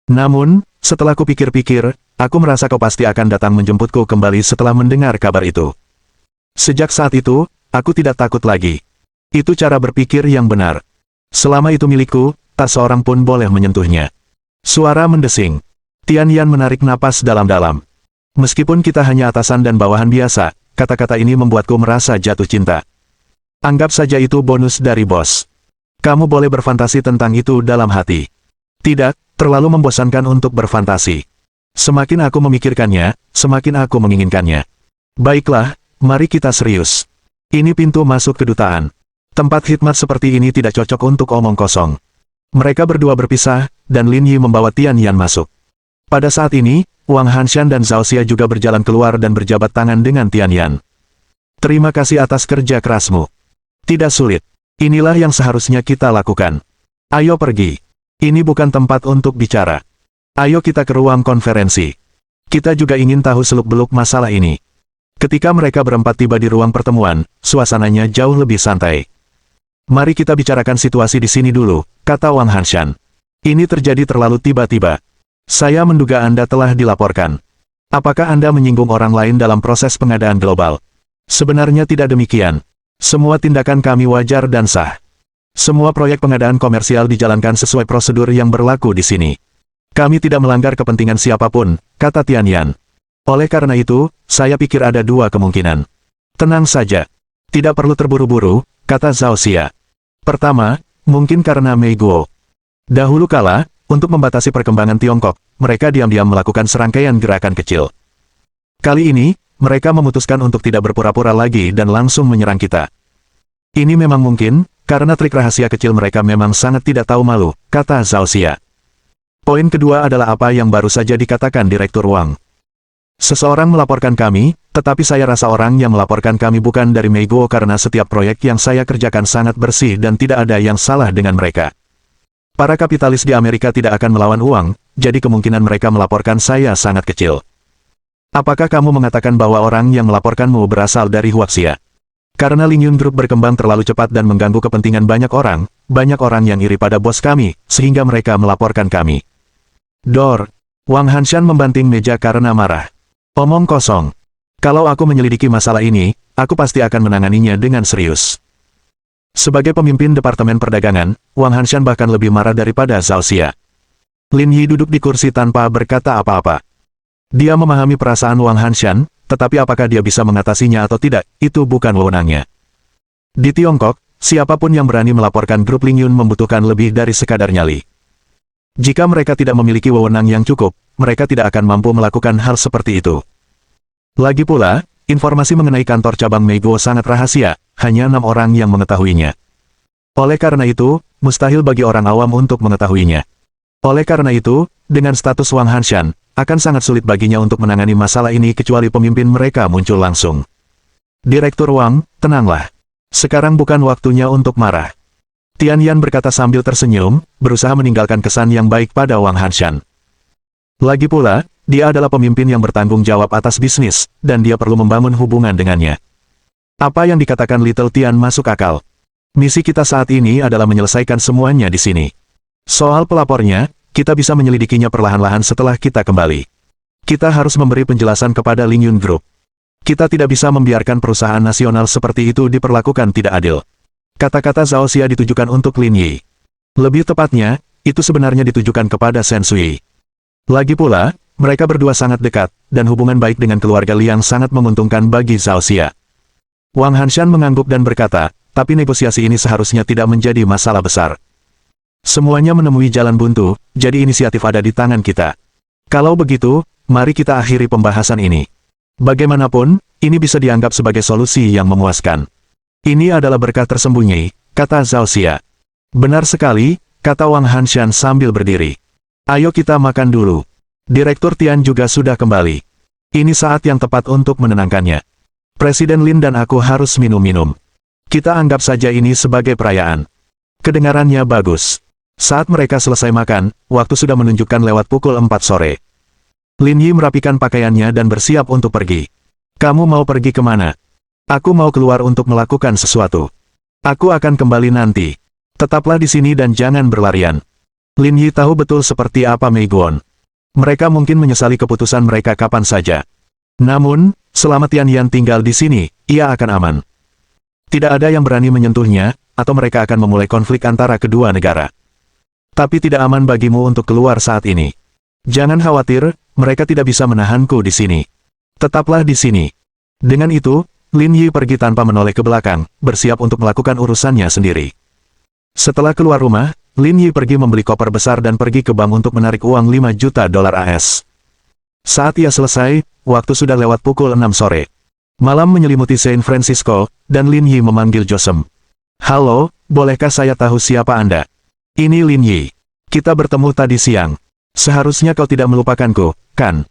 [SPEAKER 1] Namun, setelah kupikir-pikir, aku merasa kau pasti akan datang menjemputku kembali setelah mendengar kabar itu. Sejak saat itu, aku tidak takut lagi. Itu cara berpikir yang benar. Selama itu milikku, tak seorang pun boleh menyentuhnya. Suara mendesing. Tianyan menarik napas dalam-dalam. Meskipun kita hanya atasan dan bawahan biasa, kata-kata ini membuatku merasa jatuh cinta. Anggap saja itu bonus dari bos. Kamu boleh berfantasi tentang itu dalam hati. Tidak, terlalu membosankan untuk berfantasi. Semakin aku memikirkannya, semakin aku menginginkannya. Baiklah, mari kita serius. Ini pintu masuk kedutaan. Tempat khidmat seperti ini tidak cocok untuk omong kosong. Mereka berdua berpisah, dan Lin Yi membawa Tianyan masuk. Pada saat ini, Wang Hanshan dan Zhao Xia juga berjalan keluar dan berjabat tangan dengan Tianyan. Terima kasih atas kerja kerasmu. Tidak sulit. Inilah yang seharusnya kita lakukan. Ayo pergi. Ini bukan tempat untuk bicara. Ayo kita ke ruang konferensi. Kita juga ingin tahu seluk-beluk masalah ini. Ketika mereka berempat tiba di ruang pertemuan, suasananya jauh lebih santai. Mari kita bicarakan situasi di sini dulu, kata Wang Hanshan. Ini terjadi terlalu tiba-tiba. Saya menduga Anda telah dilaporkan. Apakah Anda menyinggung orang lain dalam proses pengadaan global? Sebenarnya tidak demikian. Semua tindakan kami wajar dan sah. Semua proyek pengadaan komersial dijalankan sesuai prosedur yang berlaku di sini. Kami tidak melanggar kepentingan siapapun, kata Tianyan. Oleh karena itu, saya pikir ada dua kemungkinan. Tenang saja. Tidak perlu terburu-buru, kata Zhao Xia. Pertama, mungkin karena Mei Guo. Dahulu kala, untuk membatasi perkembangan Tiongkok, mereka diam-diam melakukan serangkaian gerakan kecil. Kali ini, mereka memutuskan untuk tidak berpura-pura lagi dan langsung menyerang kita. Ini memang mungkin, karena trik rahasia kecil mereka memang sangat tidak tahu malu, kata Zhao Xia. Poin kedua adalah apa yang baru saja dikatakan Direktur Wang. Seseorang melaporkan kami, tetapi saya rasa orang yang melaporkan kami bukan dari Mei Guo karena setiap proyek yang saya kerjakan sangat bersih dan tidak ada yang salah dengan mereka. Para kapitalis di Amerika tidak akan melawan uang, jadi kemungkinan mereka melaporkan saya sangat kecil. Apakah kamu mengatakan bahwa orang yang melaporkanmu berasal dari Huaxia? Karena Lingyun Group berkembang terlalu cepat dan mengganggu kepentingan banyak orang yang iri pada bos kami, sehingga mereka melaporkan kami. Dor. Wang Hanshan membanting meja karena marah. Omong kosong. Kalau aku menyelidiki masalah ini, aku pasti akan menanganinya dengan serius. Sebagai pemimpin Departemen Perdagangan, Wang Hanshan bahkan lebih marah daripada Zhao Xia. Lin Yi duduk di kursi tanpa berkata apa-apa. Dia memahami perasaan Wang Hanshan, tetapi apakah dia bisa mengatasinya atau tidak, itu bukan wewenangnya. Di Tiongkok, siapapun yang berani melaporkan grup Lingyun membutuhkan lebih dari sekadar nyali. Jika mereka tidak memiliki wewenang yang cukup, mereka tidak akan mampu melakukan hal seperti itu. Lagi pula, informasi mengenai kantor cabang Mei Guo sangat rahasia, hanya 6 orang yang mengetahuinya. Oleh karena itu, mustahil bagi orang awam untuk mengetahuinya. Oleh karena itu, dengan status Wang Hanshan, akan sangat sulit baginya untuk menangani masalah ini kecuali pemimpin mereka muncul langsung. Direktur Wang, tenanglah. Sekarang bukan waktunya untuk marah. Tianyan berkata sambil tersenyum, berusaha meninggalkan kesan yang baik pada Wang Hanshan. Lagi pula, dia adalah pemimpin yang bertanggung jawab atas bisnis, dan dia perlu membangun hubungan dengannya. Apa yang dikatakan Little Tian masuk akal. Misi kita saat ini adalah menyelesaikan semuanya di sini. Soal pelapornya, kita bisa menyelidikinya perlahan-lahan setelah kita kembali. Kita harus memberi penjelasan kepada Lingyun Group. Kita tidak bisa membiarkan perusahaan nasional seperti itu diperlakukan tidak adil. Kata-kata Zhao Xia ditujukan untuk Lin Yi. Lebih tepatnya, itu sebenarnya ditujukan kepada Shen Sui. Lagi pula, mereka berdua sangat dekat, dan hubungan baik dengan keluarga Liang sangat menguntungkan bagi Zhao Xia. Wang Hanshan mengangguk dan berkata, tapi negosiasi ini seharusnya tidak menjadi masalah besar. Semuanya menemui jalan buntu, jadi inisiatif ada di tangan kita. Kalau begitu, mari kita akhiri pembahasan ini. Bagaimanapun, ini bisa dianggap sebagai solusi yang memuaskan. Ini adalah berkah tersembunyi, kata Zhao Xia. Benar sekali, kata Wang Hanshan sambil berdiri. Ayo kita makan dulu. Direktur Tian juga sudah kembali. Ini saat yang tepat untuk menenangkannya. Presiden Lin dan aku harus minum-minum. Kita anggap saja ini sebagai perayaan. Kedengarannya bagus. Saat mereka selesai makan, waktu sudah menunjukkan lewat pukul 4 sore. Lin Yi merapikan pakaiannya dan bersiap untuk pergi. Kamu mau pergi kemana? Aku mau keluar untuk melakukan sesuatu. Aku akan kembali nanti. Tetaplah di sini dan jangan berlarian. Lin Yi tahu betul seperti apa Mei Guan. Mereka mungkin menyesali keputusan mereka kapan saja. Namun, selama Tian Yan tinggal di sini, ia akan aman. Tidak ada yang berani menyentuhnya, atau mereka akan memulai konflik antara kedua negara. Tapi tidak aman bagimu untuk keluar saat ini. Jangan khawatir, mereka tidak bisa menahanku di sini. Tetaplah di sini. Dengan itu, Lin Yi pergi tanpa menoleh ke belakang, bersiap untuk melakukan urusannya sendiri. Setelah keluar rumah, Lin Yi pergi membeli koper besar dan pergi ke bank untuk menarik uang 5 juta dolar AS. Saat ia selesai, waktu sudah lewat pukul 6 sore. Malam menyelimuti San Francisco, dan Lin Yi memanggil Josem. Halo, bolehkah saya tahu siapa Anda? Ini Lin Yi. Kita bertemu tadi siang. Seharusnya kau tidak melupakanku, kan?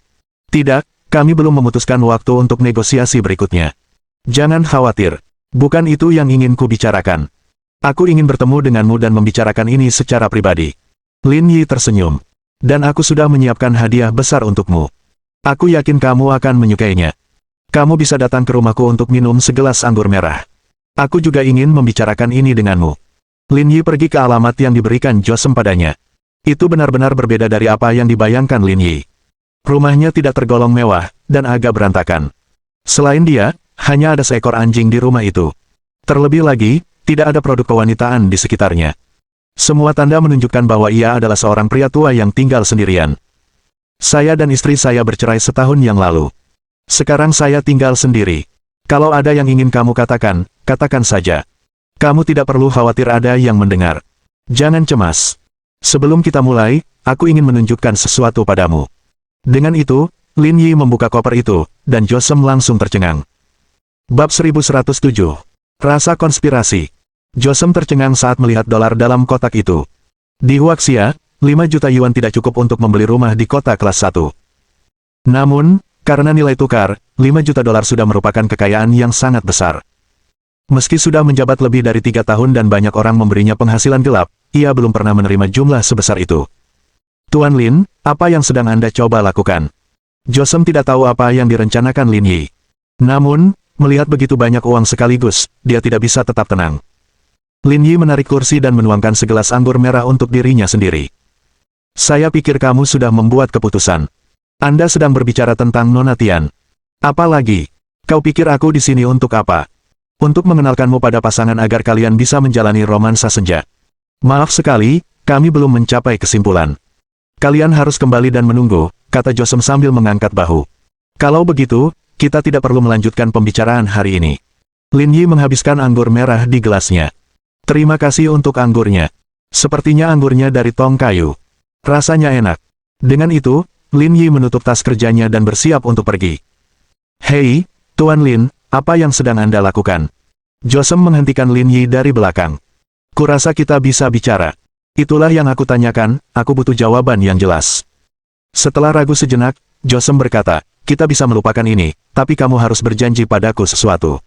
[SPEAKER 1] Tidak, kami belum memutuskan waktu untuk negosiasi berikutnya. Jangan khawatir. Bukan itu yang ingin ku bicarakan. Aku ingin bertemu denganmu dan membicarakan ini secara pribadi. Lin Yi tersenyum. Dan aku sudah menyiapkan hadiah besar untukmu. Aku yakin kamu akan menyukainya. Kamu bisa datang ke rumahku untuk minum segelas anggur merah. Aku juga ingin membicarakan ini denganmu. Lin Yi pergi ke alamat yang diberikan Josem padanya. Itu benar-benar berbeda dari apa yang dibayangkan Lin Yi. Rumahnya tidak tergolong mewah, dan agak berantakan. Selain dia, hanya ada seekor anjing di rumah itu. Terlebih lagi, tidak ada produk kewanitaan di sekitarnya. Semua tanda menunjukkan bahwa ia adalah seorang pria tua yang tinggal sendirian. Saya dan istri saya bercerai setahun yang lalu. Sekarang saya tinggal sendiri. Kalau ada yang ingin kamu katakan, katakan saja. Kamu tidak perlu khawatir ada yang mendengar. Jangan cemas. Sebelum kita mulai, aku ingin menunjukkan sesuatu padamu. Dengan itu, Lin Yi membuka koper itu, dan Josem langsung tercengang. Bab 1107. Rasa konspirasi. Josem tercengang saat melihat dolar dalam kotak itu. Di Huaxia, 5 juta yuan tidak cukup untuk membeli rumah di kota kelas 1. Namun, karena nilai tukar, 5 juta dolar sudah merupakan kekayaan yang sangat besar. Meski sudah menjabat lebih dari 3 tahun dan banyak orang memberinya penghasilan gelap, ia belum pernah menerima jumlah sebesar itu. Tuan Lin, apa yang sedang Anda coba lakukan? Josem tidak tahu apa yang direncanakan Lin Yi. Namun, melihat begitu banyak uang sekaligus, dia tidak bisa tetap tenang. Lin Yi menarik kursi dan menuangkan segelas anggur merah untuk dirinya sendiri. Saya pikir kamu sudah membuat keputusan. Anda sedang berbicara tentang Nona Tian. Apalagi, kau pikir aku di sini untuk apa? Untuk mengenalkanmu pada pasangan agar kalian bisa menjalani romansa senja. Maaf sekali, kami belum mencapai kesimpulan. Kalian harus kembali dan menunggu, kata Josem sambil mengangkat bahu. Kalau begitu, kita tidak perlu melanjutkan pembicaraan hari ini. Lin Yi menghabiskan anggur merah di gelasnya. Terima kasih untuk anggurnya. Sepertinya anggurnya dari tong kayu. Rasanya enak. Dengan itu, Lin Yi menutup tas kerjanya dan bersiap untuk pergi. Hei, Tuan Lin, apa yang sedang Anda lakukan? Josem menghentikan Lin Yi dari belakang. Kurasa kita bisa bicara. Itulah yang aku tanyakan, aku butuh jawaban yang jelas. Setelah ragu sejenak, Josem berkata, kita bisa melupakan ini, tapi kamu harus berjanji padaku sesuatu.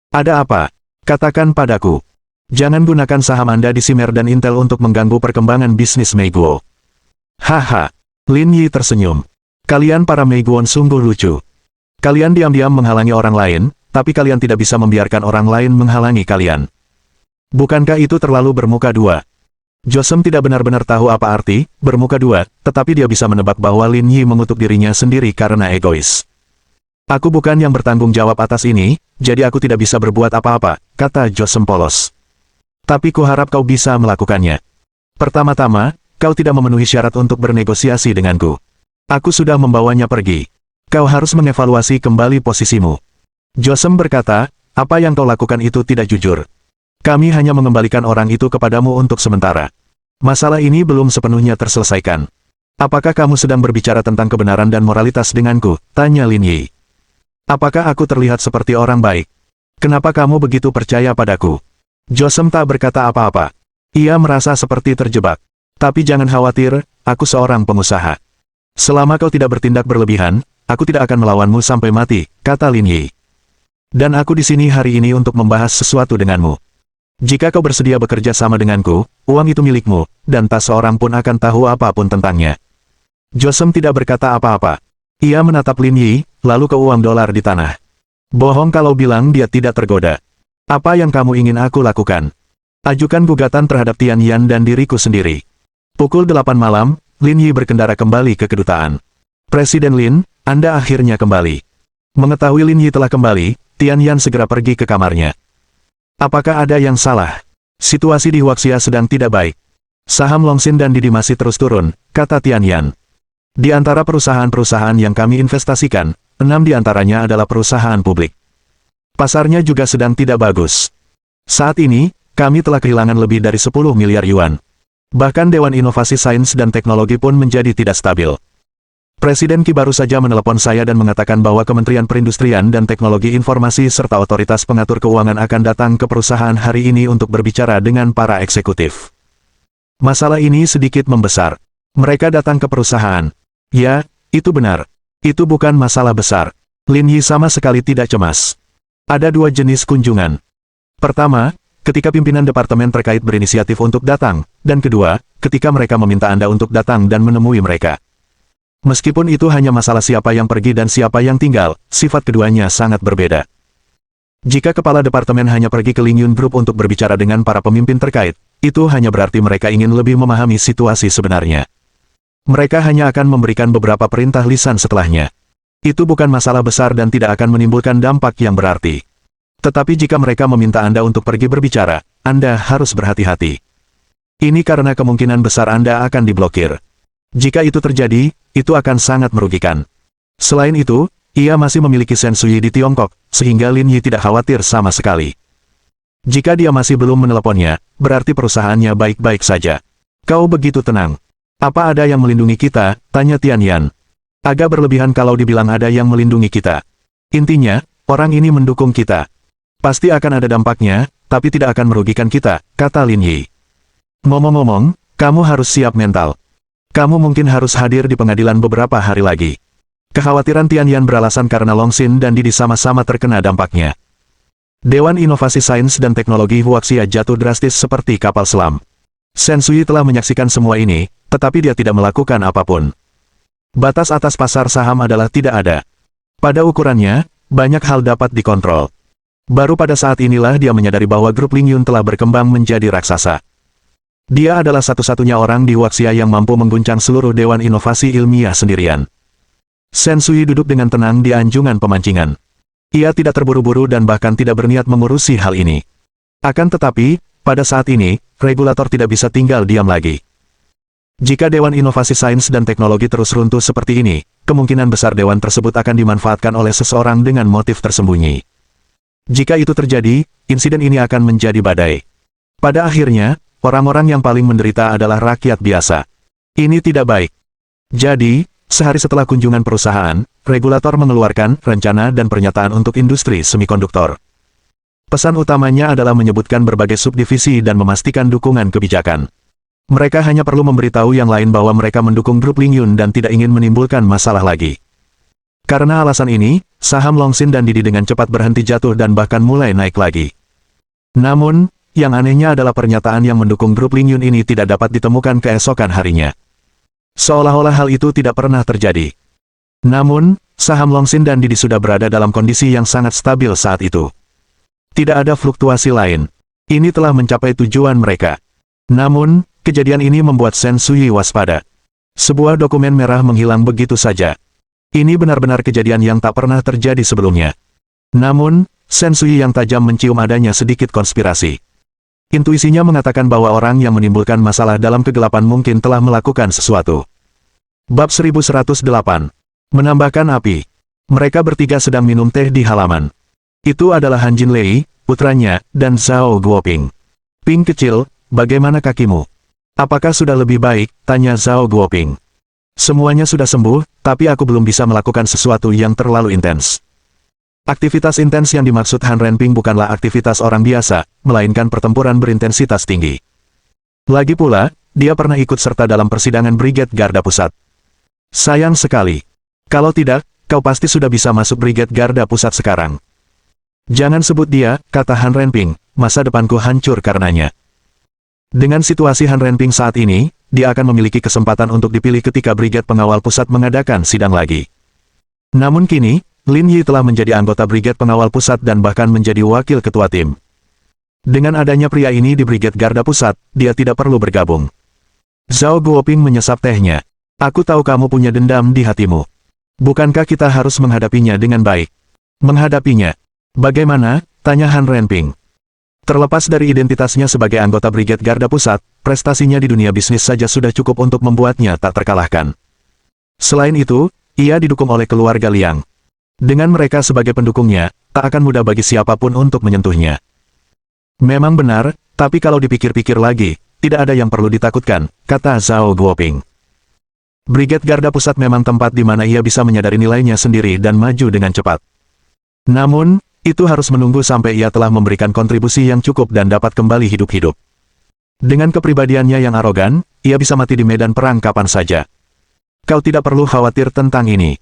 [SPEAKER 1] Ada apa? Katakan padaku. Jangan gunakan saham Anda di Simer dan Intel untuk mengganggu perkembangan bisnis Meiguo. Haha. Lin Yi tersenyum. Kalian para Meiguon sungguh lucu. Kalian diam-diam menghalangi orang lain, tapi kalian tidak bisa membiarkan orang lain menghalangi kalian. Bukankah itu terlalu bermuka dua? Josem tidak benar-benar tahu apa arti bermuka dua, tetapi dia bisa menebak bahwa Lin Yi mengutuk dirinya sendiri karena egois. Aku bukan yang bertanggung jawab atas ini, jadi aku tidak bisa berbuat apa-apa, kata Josem polos. Tapi kuharap kau bisa melakukannya. Pertama-tama, kau tidak memenuhi syarat untuk bernegosiasi denganku. Aku sudah membawanya pergi. Kau harus mengevaluasi kembali posisimu. Josem berkata, apa yang kau lakukan itu tidak jujur. Kami hanya mengembalikan orang itu kepadamu untuk sementara. Masalah ini belum sepenuhnya terselesaikan. Apakah kamu sedang berbicara tentang kebenaran dan moralitas denganku? Tanya Lin Yi. Apakah aku terlihat seperti orang baik? Kenapa kamu begitu percaya padaku? Josem tak berkata apa-apa. Ia merasa seperti terjebak. Tapi jangan khawatir, aku seorang pengusaha. Selama kau tidak bertindak berlebihan, aku tidak akan melawanmu sampai mati, kata Lin Yi. Dan aku di sini hari ini untuk membahas sesuatu denganmu. Jika kau bersedia bekerja sama denganku, uang itu milikmu, dan tak seorang pun akan tahu apapun tentangnya. Josem tidak berkata apa-apa. Ia menatap Lin Yi, lalu ke uang dolar di tanah. Bohong kalau bilang dia tidak tergoda. Apa yang kamu ingin aku lakukan? Ajukan gugatan terhadap Tian Yan dan diriku sendiri. Pukul 8 malam, Lin Yi berkendara kembali ke kedutaan. Presiden Lin, Anda akhirnya kembali. Mengetahui Lin Yi telah kembali, Tian Yan segera pergi ke kamarnya. Apakah ada yang salah? Situasi di Huaxia sedang tidak baik. Saham Longxin dan Didi masih terus turun, kata Tian Yan. Di antara perusahaan-perusahaan yang kami investasikan, 6 di antaranya adalah perusahaan publik. Pasarnya juga sedang tidak bagus. Saat ini, kami telah kehilangan lebih dari 10 miliar yuan. Bahkan Dewan Inovasi Sains dan Teknologi pun menjadi tidak stabil. Presiden Qi baru saja menelepon saya dan mengatakan bahwa Kementerian Perindustrian dan Teknologi Informasi serta Otoritas Pengatur Keuangan akan datang ke perusahaan hari ini untuk berbicara dengan para eksekutif. Masalah ini sedikit membesar. Mereka datang ke perusahaan. Ya, itu benar. Itu bukan masalah besar. Lin Yi sama sekali tidak cemas. Ada 2 jenis kunjungan. Pertama, ketika pimpinan departemen terkait berinisiatif untuk datang, dan kedua, ketika mereka meminta Anda untuk datang dan menemui mereka. Meskipun itu hanya masalah siapa yang pergi dan siapa yang tinggal, sifat keduanya sangat berbeda. Jika kepala departemen hanya pergi ke Lingyun Group untuk berbicara dengan para pemimpin terkait, itu hanya berarti mereka ingin lebih memahami situasi sebenarnya. Mereka hanya akan memberikan beberapa perintah lisan setelahnya. Itu bukan masalah besar dan tidak akan menimbulkan dampak yang berarti. Tetapi jika mereka meminta Anda untuk pergi berbicara, Anda harus berhati-hati. Ini karena kemungkinan besar Anda akan diblokir. Jika itu terjadi, itu akan sangat merugikan. Selain itu, ia masih memiliki Sensui di Tiongkok, sehingga Lin Yi tidak khawatir sama sekali. Jika dia masih belum meneleponnya, berarti perusahaannya baik-baik saja. Kau begitu tenang. Apa ada yang melindungi kita? Tanya Tian Yan. Agak berlebihan kalau dibilang ada yang melindungi kita. Intinya, orang ini mendukung kita. Pasti akan ada dampaknya, tapi tidak akan merugikan kita, kata Lin Yi. Ngomong-ngomong, kamu harus siap mental. Kamu mungkin harus hadir di pengadilan beberapa hari lagi. Kekhawatiran Tian Yan beralasan karena Longxin dan Didi sama-sama terkena dampaknya. Dewan Inovasi Sains dan Teknologi Huaxia jatuh drastis seperti kapal selam. Sensui telah menyaksikan semua ini, tetapi dia tidak melakukan apapun. Batas atas pasar saham adalah tidak ada. Pada ukurannya, banyak hal dapat dikontrol. Baru pada saat inilah dia menyadari bahwa grup Lingyun telah berkembang menjadi raksasa. Dia adalah satu-satunya orang di Huaxia yang mampu mengguncang seluruh Dewan Inovasi Ilmiah sendirian. Sensui duduk dengan tenang di anjungan pemancingan. Ia tidak terburu-buru dan bahkan tidak berniat mengurusi hal ini. Akan tetapi, pada saat ini, regulator tidak bisa tinggal diam lagi. Jika Dewan Inovasi Sains dan Teknologi terus runtuh seperti ini, kemungkinan besar dewan tersebut akan dimanfaatkan oleh seseorang dengan motif tersembunyi. Jika itu terjadi, insiden ini akan menjadi badai. Pada akhirnya, orang-orang yang paling menderita adalah rakyat biasa. Ini tidak baik. Jadi, sehari setelah kunjungan perusahaan, regulator mengeluarkan rencana dan pernyataan untuk industri semikonduktor. Pesan utamanya adalah menyebutkan berbagai subdivisi dan memastikan dukungan kebijakan. Mereka hanya perlu memberitahu yang lain bahwa mereka mendukung grup Lingyun dan tidak ingin menimbulkan masalah lagi. Karena alasan ini, saham Longxin dan Didi dengan cepat berhenti jatuh dan bahkan mulai naik lagi. Namun, yang anehnya adalah pernyataan yang mendukung grup Lingyun ini tidak dapat ditemukan keesokan harinya. Seolah-olah hal itu tidak pernah terjadi. Namun, saham Longxin dan Didi sudah berada dalam kondisi yang sangat stabil saat itu. Tidak ada fluktuasi lain. Ini telah mencapai tujuan mereka. Namun, kejadian ini membuat Sensui waspada. Sebuah dokumen merah menghilang begitu saja. Ini benar-benar kejadian yang tak pernah terjadi sebelumnya. Namun, Sensui yang tajam mencium adanya sedikit konspirasi. Intuisinya mengatakan bahwa orang yang menimbulkan masalah dalam kegelapan mungkin telah melakukan sesuatu. Bab 1108. Menambahkan api. Mereka bertiga sedang minum teh di halaman. Itu adalah Han Jinlei, putranya, dan Zhao Guoping. Ping kecil, bagaimana kakimu? Apakah sudah lebih baik? Tanya Zhao Guoping. Semuanya sudah sembuh, tapi aku belum bisa melakukan sesuatu yang terlalu intens. Aktivitas intens yang dimaksud Han Renping bukanlah aktivitas orang biasa, melainkan pertempuran berintensitas tinggi. Lagi pula, dia pernah ikut serta dalam persidangan Brigade Garda Pusat. Sayang sekali. Kalau tidak, kau pasti sudah bisa masuk Brigade Garda Pusat sekarang. Jangan sebut dia, kata Han Renping, masa depanku hancur karenanya. Dengan situasi Han Renping saat ini, dia akan memiliki kesempatan untuk dipilih ketika Brigade Pengawal Pusat mengadakan sidang lagi. Namun kini, Lin Yi telah menjadi anggota Brigade Pengawal Pusat dan bahkan menjadi wakil ketua tim. Dengan adanya pria ini di Brigade Garda Pusat, dia tidak perlu bergabung. Zhao Guoping menyesap tehnya. Aku tahu kamu punya dendam di hatimu. Bukankah kita harus menghadapinya dengan baik? Menghadapinya? Bagaimana? Tanya Han Renping. Terlepas dari identitasnya sebagai anggota Brigade Garda Pusat, prestasinya di dunia bisnis saja sudah cukup untuk membuatnya tak terkalahkan. Selain itu, ia didukung oleh keluarga Liang. Dengan mereka sebagai pendukungnya, tak akan mudah bagi siapapun untuk menyentuhnya. Memang benar, tapi kalau dipikir-pikir lagi, tidak ada yang perlu ditakutkan, kata Zhao Guoping. Brigade Garda Pusat memang tempat di mana ia bisa menyadari nilainya sendiri dan maju dengan cepat. Namun, itu harus menunggu sampai ia telah memberikan kontribusi yang cukup dan dapat kembali hidup-hidup. Dengan kepribadiannya yang arogan, ia bisa mati di medan perang kapan saja. Kau tidak perlu khawatir tentang ini.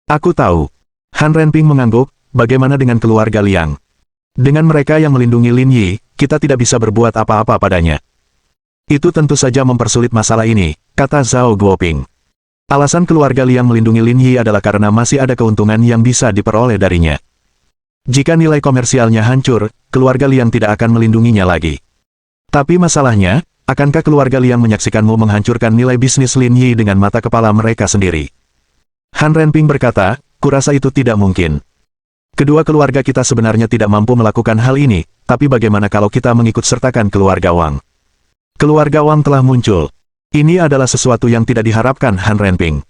[SPEAKER 1] Aku tahu. Han Renping mengangguk, bagaimana dengan keluarga Liang? Dengan mereka yang melindungi Lin Yi, kita tidak bisa berbuat apa-apa padanya. Itu tentu saja mempersulit masalah ini, kata Zhao Guoping. Alasan keluarga Liang melindungi Lin Yi adalah karena masih ada keuntungan yang bisa diperoleh darinya. Jika nilai komersialnya hancur, keluarga Liang tidak akan melindunginya lagi. Tapi masalahnya, akankah keluarga Liang menyaksikanmu menghancurkan nilai bisnis Lin Yi dengan mata kepala mereka sendiri? Han Renping berkata, kurasa itu tidak mungkin. Kedua keluarga kita sebenarnya tidak mampu melakukan hal ini, tapi bagaimana kalau kita mengikut sertakan keluarga Wang? Keluarga Wang telah muncul. Ini adalah sesuatu yang tidak diharapkan Han Renping.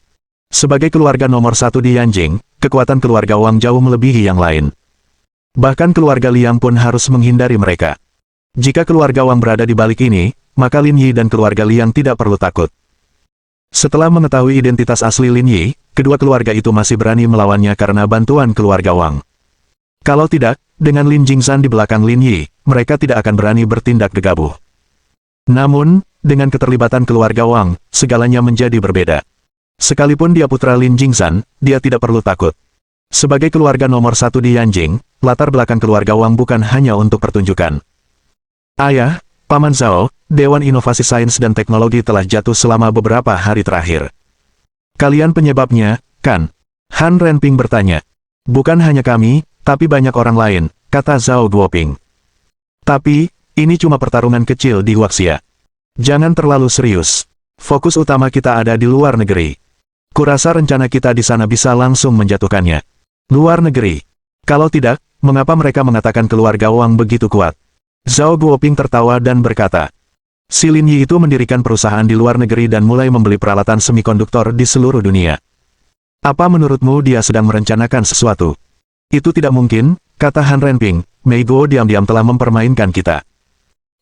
[SPEAKER 1] Sebagai keluarga nomor satu di Yanjing, kekuatan keluarga Wang jauh melebihi yang lain. Bahkan keluarga Liang pun harus menghindari mereka. Jika keluarga Wang berada di balik ini, maka Lin Yi dan keluarga Liang tidak perlu takut. Setelah mengetahui identitas asli Lin Yi, kedua keluarga itu masih berani melawannya karena bantuan keluarga Wang. Kalau tidak, dengan Lin Jingzhan di belakang Lin Yi, mereka tidak akan berani bertindak gegabah. Namun, dengan keterlibatan keluarga Wang, segalanya menjadi berbeda. Sekalipun dia putra Lin Jingzhan, dia tidak perlu takut. Sebagai keluarga nomor satu di Yanjing, latar belakang keluarga Wang bukan hanya untuk pertunjukan. Ayah, Paman Zhao, Dewan Inovasi Sains dan Teknologi telah jatuh selama beberapa hari terakhir. Kalian penyebabnya, kan? Han Renping bertanya. Bukan hanya kami, tapi banyak orang lain, kata Zhao Guoping. Tapi, ini cuma pertarungan kecil di Huaxia. Jangan terlalu serius. Fokus utama kita ada di luar negeri. Kurasa rencana kita di sana bisa langsung menjatuhkannya. Luar negeri. Kalau tidak, mengapa mereka mengatakan keluarga Wang begitu kuat? Zhao Guoping tertawa dan berkata, si Lin Yi itu mendirikan perusahaan di luar negeri dan mulai membeli peralatan semikonduktor di seluruh dunia. Apa menurutmu dia sedang merencanakan sesuatu? Itu tidak mungkin, kata Han Renping, Mei Guo diam-diam telah mempermainkan kita.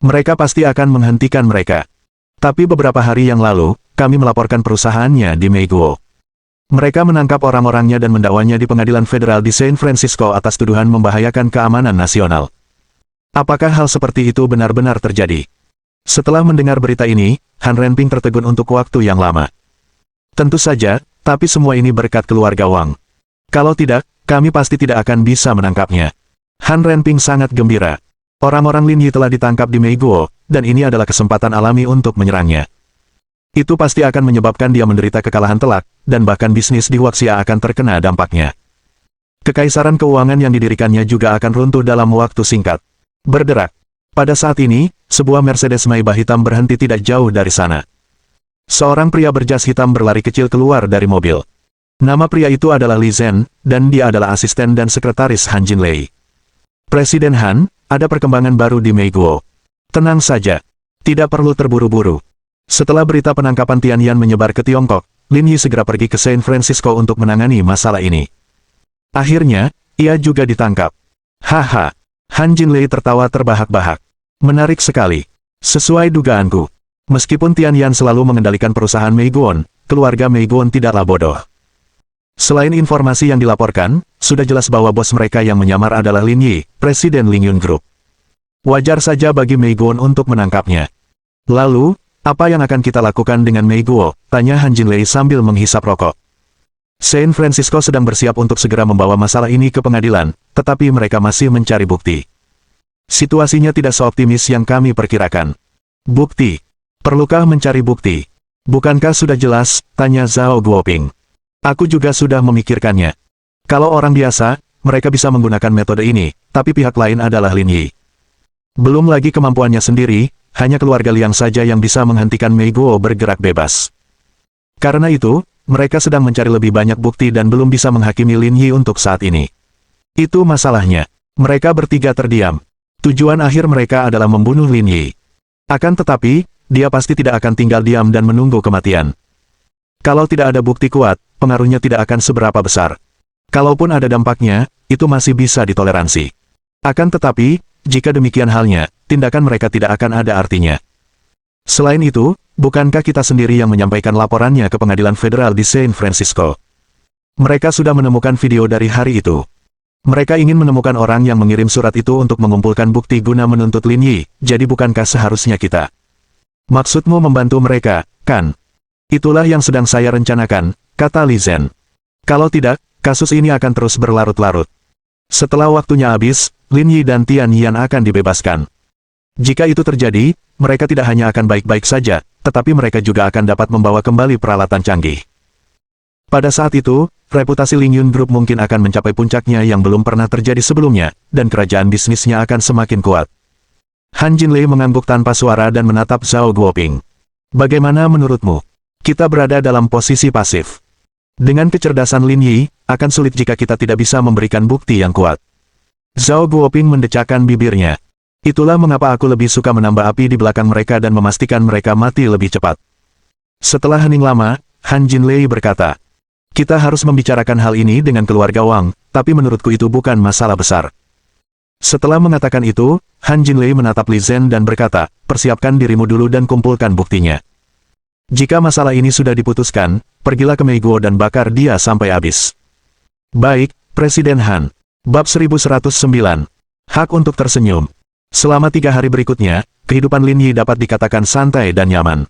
[SPEAKER 1] Mereka pasti akan menghentikan mereka. Tapi beberapa hari yang lalu, kami melaporkan perusahaannya di Mei Guo. Mereka menangkap orang-orangnya dan mendakwanya di pengadilan federal di San Francisco atas tuduhan membahayakan keamanan nasional. Apakah hal seperti itu benar-benar terjadi? Setelah mendengar berita ini, Han Renping tertegun untuk waktu yang lama. Tentu saja, tapi semua ini berkat keluarga Wang. Kalau tidak, kami pasti tidak akan bisa menangkapnya. Han Renping sangat gembira. Orang-orang Lin Yi telah ditangkap di Mei Guo, dan ini adalah kesempatan alami untuk menyerangnya. Itu pasti akan menyebabkan dia menderita kekalahan telak, dan bahkan bisnis di Huaxia akan terkena dampaknya. Kekaisaran keuangan yang didirikannya juga akan runtuh dalam waktu singkat. Berderak. Pada saat ini, sebuah Mercedes Maybach hitam berhenti tidak jauh dari sana. Seorang pria berjas hitam berlari kecil keluar dari mobil. Nama pria itu adalah Li Zhen, dan dia adalah asisten dan sekretaris Han Jinlei. Presiden Han, ada perkembangan baru di Mei Guo. Tenang saja. Tidak perlu terburu-buru. Setelah berita penangkapan Tianyan menyebar ke Tiongkok, Lin Yi segera pergi ke San Francisco untuk menangani masalah ini. Akhirnya, ia juga ditangkap. Haha. Han Jinlei tertawa terbahak-bahak. Menarik sekali. Sesuai dugaanku. Meskipun Tianyan selalu mengendalikan perusahaan Meiguan, keluarga Meiguan tidaklah bodoh. Selain informasi yang dilaporkan, sudah jelas bahwa bos mereka yang menyamar adalah Lin Yi, Presiden Lingyun Group. Wajar saja bagi Mei Guo untuk menangkapnya. Lalu, apa yang akan kita lakukan dengan Mei Guo? Tanya Han Jinlei sambil menghisap rokok. San Francisco sedang bersiap untuk segera membawa masalah ini ke pengadilan, tetapi mereka masih mencari bukti. Situasinya tidak seoptimis yang kami perkirakan. Bukti? Perlukah mencari bukti? Bukankah sudah jelas? Tanya Zhao Guoping. Aku juga sudah memikirkannya. Kalau orang biasa, mereka bisa menggunakan metode ini, tapi pihak lain adalah Lin Yi. Belum lagi kemampuannya sendiri, hanya keluarga Liang saja yang bisa menghentikan Mei Guo bergerak bebas. Karena itu, mereka sedang mencari lebih banyak bukti dan belum bisa menghakimi Lin Yi untuk saat ini. Itu masalahnya. Mereka bertiga terdiam. Tujuan akhir mereka adalah membunuh Lin Yi. Akan tetapi, dia pasti tidak akan tinggal diam dan menunggu kematian. Kalau tidak ada bukti kuat, pengaruhnya tidak akan seberapa besar. Kalaupun ada dampaknya, itu masih bisa ditoleransi. Akan tetapi, jika demikian halnya, tindakan mereka tidak akan ada artinya. Selain itu, bukankah kita sendiri yang menyampaikan laporannya ke pengadilan federal di San Francisco? Mereka sudah menemukan video dari hari itu. Mereka ingin menemukan orang yang mengirim surat itu untuk mengumpulkan bukti guna menuntut Lin Yi, jadi bukankah seharusnya kita? Maksudmu membantu mereka, kan? Itulah yang sedang saya rencanakan, kata Li Zhen. Kalau tidak, kasus ini akan terus berlarut-larut. Setelah waktunya habis, Lin Yi dan Tian Yan akan dibebaskan. Jika itu terjadi, mereka tidak hanya akan baik-baik saja, tetapi mereka juga akan dapat membawa kembali peralatan canggih. Pada saat itu, reputasi Lingyun Group mungkin akan mencapai puncaknya yang belum pernah terjadi sebelumnya, dan kerajaan bisnisnya akan semakin kuat. Han Jinlei mengangguk tanpa suara dan menatap Zhao Guoping. Bagaimana menurutmu? Kita berada dalam posisi pasif. Dengan kecerdasan Lin Yi, akan sulit jika kita tidak bisa memberikan bukti yang kuat. Zhao Guoping mendecakkan bibirnya. Itulah mengapa aku lebih suka menambah api di belakang mereka dan memastikan mereka mati lebih cepat. Setelah hening lama, Han Jinlei berkata, kita harus membicarakan hal ini dengan keluarga Wang, tapi menurutku itu bukan masalah besar. Setelah mengatakan itu, Han Jinlei menatap Li Zhen dan berkata, persiapkan dirimu dulu dan kumpulkan buktinya. Jika masalah ini sudah diputuskan, pergilah ke Mei Guo dan bakar dia sampai habis. Baik, Presiden Han. Bab 1109. Hak untuk tersenyum. Selama 3 hari berikutnya, kehidupan Lin Yi dapat dikatakan santai dan nyaman.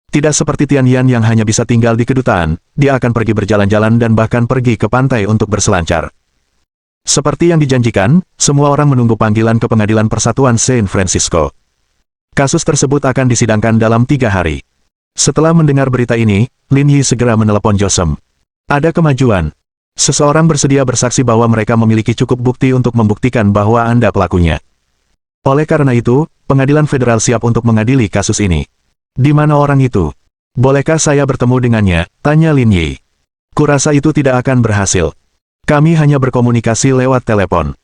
[SPEAKER 1] Tidak seperti Tian Yan yang hanya bisa tinggal di kedutaan, dia akan pergi berjalan-jalan dan bahkan pergi ke pantai untuk berselancar. Seperti yang dijanjikan, semua orang menunggu panggilan ke pengadilan persatuan San Francisco. Kasus tersebut akan disidangkan dalam 3 hari. Setelah mendengar berita ini, Lin Yi segera menelepon Josem. Ada kemajuan. Seseorang bersedia bersaksi bahwa mereka memiliki cukup bukti untuk membuktikan bahwa Anda pelakunya. Oleh karena itu, pengadilan federal siap untuk mengadili kasus ini. Di mana orang itu? Bolehkah saya bertemu dengannya? Tanya Lin Yi. Kurasa itu tidak akan berhasil. Kami hanya berkomunikasi lewat telepon.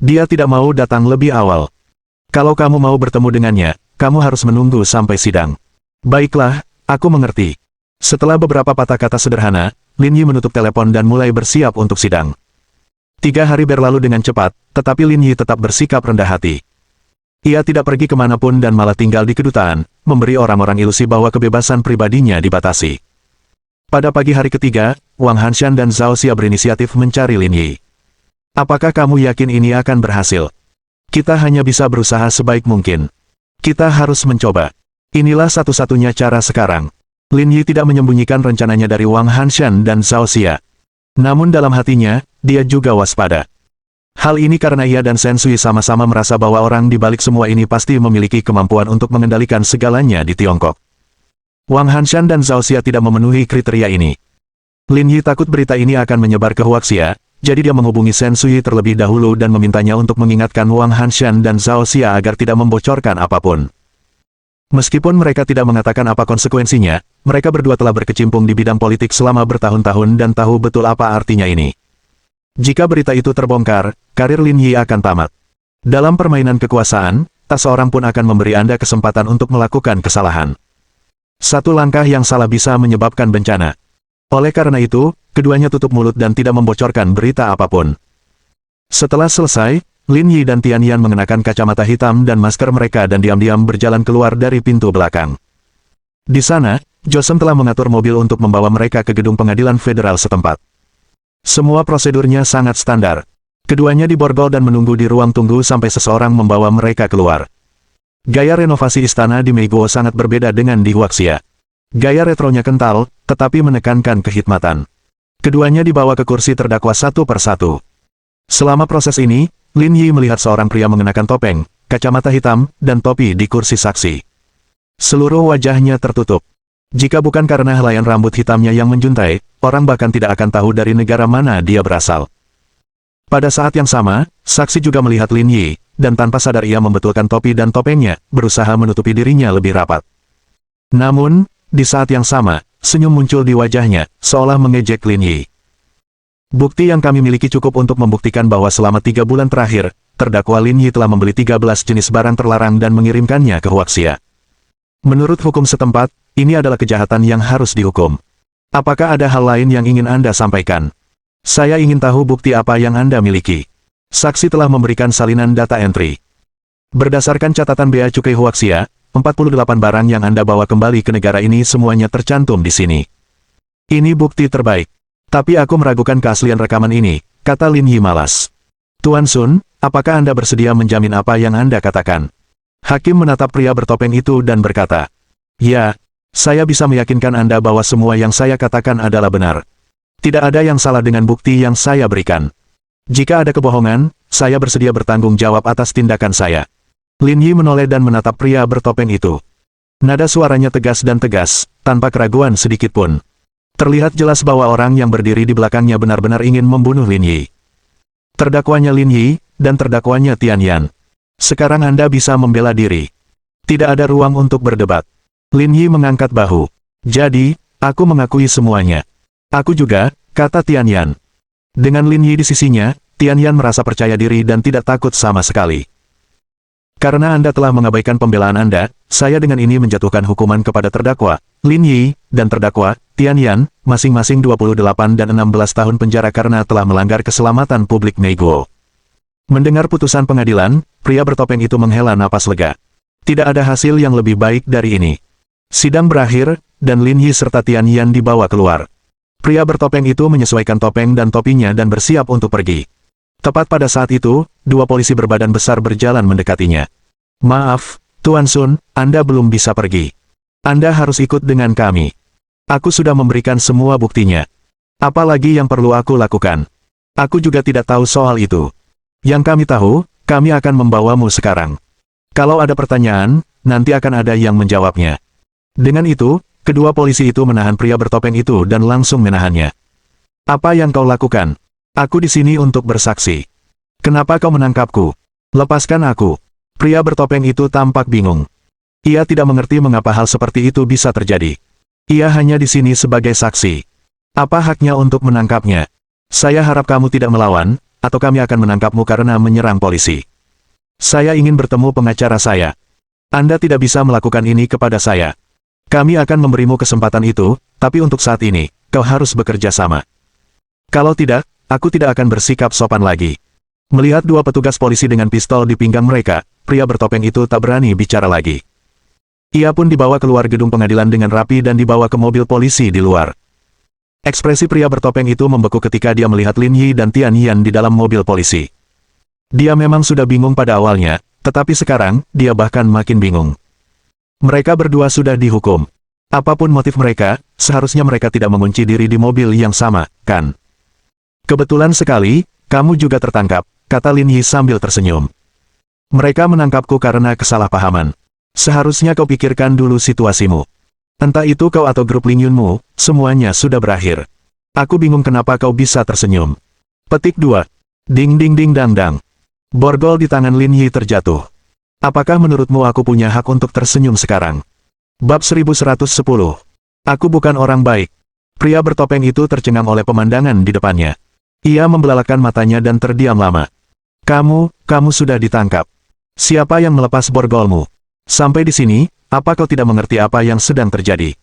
[SPEAKER 1] Dia tidak mau datang lebih awal. Kalau kamu mau bertemu dengannya, kamu harus menunggu sampai sidang. Baiklah, aku mengerti. Setelah beberapa patah kata sederhana, Lin Yi menutup telepon dan mulai bersiap untuk sidang. 3 hari berlalu dengan cepat, tetapi Lin Yi tetap bersikap rendah hati. Ia tidak pergi kemanapun dan malah tinggal di kedutaan, memberi orang-orang ilusi bahwa kebebasan pribadinya dibatasi. Pada pagi hari ketiga, Wang Hanshan dan Zhao Xia berinisiatif mencari Lin Yi. Apakah kamu yakin ini akan berhasil? Kita hanya bisa berusaha sebaik mungkin. Kita harus mencoba. Inilah satu-satunya cara sekarang. Lin Yi tidak menyembunyikan rencananya dari Wang Hanshan dan Zhao Xia. Namun dalam hatinya, dia juga waspada. Hal ini karena ia dan Shen Sui sama-sama merasa bahwa orang di balik semua ini pasti memiliki kemampuan untuk mengendalikan segalanya di Tiongkok. Wang Hanshan dan Zhao Xia tidak memenuhi kriteria ini. Lin Yi takut berita ini akan menyebar ke Huaxia, jadi dia menghubungi Shen Sui terlebih dahulu dan memintanya untuk mengingatkan Wang Hanshan dan Zhao Xia agar tidak membocorkan apapun. Meskipun mereka tidak mengatakan apa konsekuensinya, mereka berdua telah berkecimpung di bidang politik selama bertahun-tahun dan tahu betul apa artinya ini. Jika berita itu terbongkar, karir Lin Yi akan tamat. Dalam permainan kekuasaan, tak seorang pun akan memberi Anda kesempatan untuk melakukan kesalahan. Satu langkah yang salah bisa menyebabkan bencana. Oleh karena itu, keduanya tutup mulut dan tidak membocorkan berita apapun. Setelah selesai, Lin Yi dan Tian Yan mengenakan kacamata hitam dan masker mereka dan diam-diam berjalan keluar dari pintu belakang. Di sana, Josem telah mengatur mobil untuk membawa mereka ke gedung pengadilan federal setempat. Semua prosedurnya sangat standar. Keduanya diborgol dan menunggu di ruang tunggu sampai seseorang membawa mereka keluar. Gaya renovasi istana di Meiguo sangat berbeda dengan di Huaxia. Gaya retronya kental, tetapi menekankan kehikmatan. Keduanya dibawa ke kursi terdakwa satu persatu. Selama proses ini, Lin Yi melihat seorang pria mengenakan topeng, kacamata hitam, dan topi di kursi saksi. Seluruh wajahnya tertutup. Jika bukan karena helaian rambut hitamnya yang menjuntai, orang bahkan tidak akan tahu dari negara mana dia berasal. Pada saat yang sama, saksi juga melihat Lin Yi, dan tanpa sadar ia membetulkan topi dan topengnya, berusaha menutupi dirinya lebih rapat. Namun, di saat yang sama, senyum muncul di wajahnya, seolah mengejek Lin Yi. Bukti yang kami miliki cukup untuk membuktikan bahwa selama 3 bulan terakhir, terdakwa Lin Yi telah membeli 13 jenis barang terlarang dan mengirimkannya ke Huaxia. Menurut hukum setempat, ini adalah kejahatan yang harus dihukum. Apakah ada hal lain yang ingin Anda sampaikan? Saya ingin tahu bukti apa yang Anda miliki. Saksi telah memberikan salinan data entry. Berdasarkan catatan Bea Cukai Huaxia, 48 barang yang Anda bawa kembali ke negara ini semuanya tercantum di sini. Ini bukti terbaik. Tapi aku meragukan keaslian rekaman ini, kata Lin Yi malas. Tuan Sun, apakah Anda bersedia menjamin apa yang Anda katakan? Hakim menatap pria bertopeng itu dan berkata, ya, saya bisa meyakinkan Anda bahwa semua yang saya katakan adalah benar. Tidak ada yang salah dengan bukti yang saya berikan. Jika ada kebohongan, saya bersedia bertanggung jawab atas tindakan saya. Lin Yi menoleh dan menatap pria bertopeng itu. Nada suaranya tegas dan tegas, tanpa keraguan sedikitpun. Terlihat jelas bahwa orang yang berdiri di belakangnya benar-benar ingin membunuh Lin Yi. Terdakwanya Lin Yi, dan terdakwanya Tian Yan. Sekarang Anda bisa membela diri. Tidak ada ruang untuk berdebat. Lin Yi mengangkat bahu. Jadi, aku mengakui semuanya. Aku juga, kata Tian Yan. Dengan Lin Yi di sisinya, Tian Yan merasa percaya diri dan tidak takut sama sekali. Karena Anda telah mengabaikan pembelaan Anda, saya dengan ini menjatuhkan hukuman kepada terdakwa Lin Yi, dan terdakwa Tian Yan, masing-masing 28 dan 16 tahun penjara karena telah melanggar keselamatan publik Meiguo. Mendengar putusan pengadilan, pria bertopeng itu menghela napas lega. Tidak ada hasil yang lebih baik dari ini. Sidang berakhir, dan Lin Yi serta Tian Yan dibawa keluar. Pria bertopeng itu menyesuaikan topeng dan topinya dan bersiap untuk pergi. Tepat pada saat itu, 2 polisi berbadan besar berjalan mendekatinya. Maaf, Tuan Sun, Anda belum bisa pergi. Anda harus ikut dengan kami. Aku sudah memberikan semua buktinya. Apalagi yang perlu aku lakukan? Aku juga tidak tahu soal itu. Yang kami tahu, kami akan membawamu sekarang. Kalau ada pertanyaan, nanti akan ada yang menjawabnya. Dengan itu, kedua polisi itu menahan pria bertopeng itu dan langsung menahannya. Apa yang kau lakukan? Aku di sini untuk bersaksi. Kenapa kau menangkapku? Lepaskan aku. Pria bertopeng itu tampak bingung. Ia tidak mengerti mengapa hal seperti itu bisa terjadi. Ia hanya di sini sebagai saksi. Apa haknya untuk menangkapnya? Saya harap kamu tidak melawan, atau kami akan menangkapmu karena menyerang polisi. Saya ingin bertemu pengacara saya. Anda tidak bisa melakukan ini kepada saya. Kami akan memberimu kesempatan itu, tapi untuk saat ini, kau harus bekerja sama. Kalau tidak, aku tidak akan bersikap sopan lagi. Melihat 2 petugas polisi dengan pistol di pinggang mereka, pria bertopeng itu tak berani bicara lagi. Ia pun dibawa keluar gedung pengadilan dengan rapi dan dibawa ke mobil polisi di luar. Ekspresi pria bertopeng itu membeku ketika dia melihat Lin Yi dan Tian Yan di dalam mobil polisi. Dia memang sudah bingung pada awalnya, tetapi sekarang, dia bahkan makin bingung. Mereka berdua sudah dihukum. Apapun motif mereka, seharusnya mereka tidak mengunci diri di mobil yang sama, kan? Kebetulan sekali, kamu juga tertangkap, kata Lin Yi sambil tersenyum. Mereka menangkapku karena kesalahpahaman. Seharusnya kau pikirkan dulu situasimu. Entah itu kau atau grup Ling Yunmu, semuanya sudah berakhir. Aku bingung kenapa kau bisa tersenyum. Petik 2. Ding ding ding dang dang. Borgol di tangan Lin Yi terjatuh. Apakah menurutmu aku punya hak untuk tersenyum sekarang? Bab 1110. Aku bukan orang baik. Pria bertopeng itu tercengang oleh pemandangan di depannya. Ia membelalakan matanya dan terdiam lama. Kamu sudah ditangkap. Siapa yang melepas borgolmu? Sampai di sini, apa kau tidak mengerti apa yang sedang terjadi?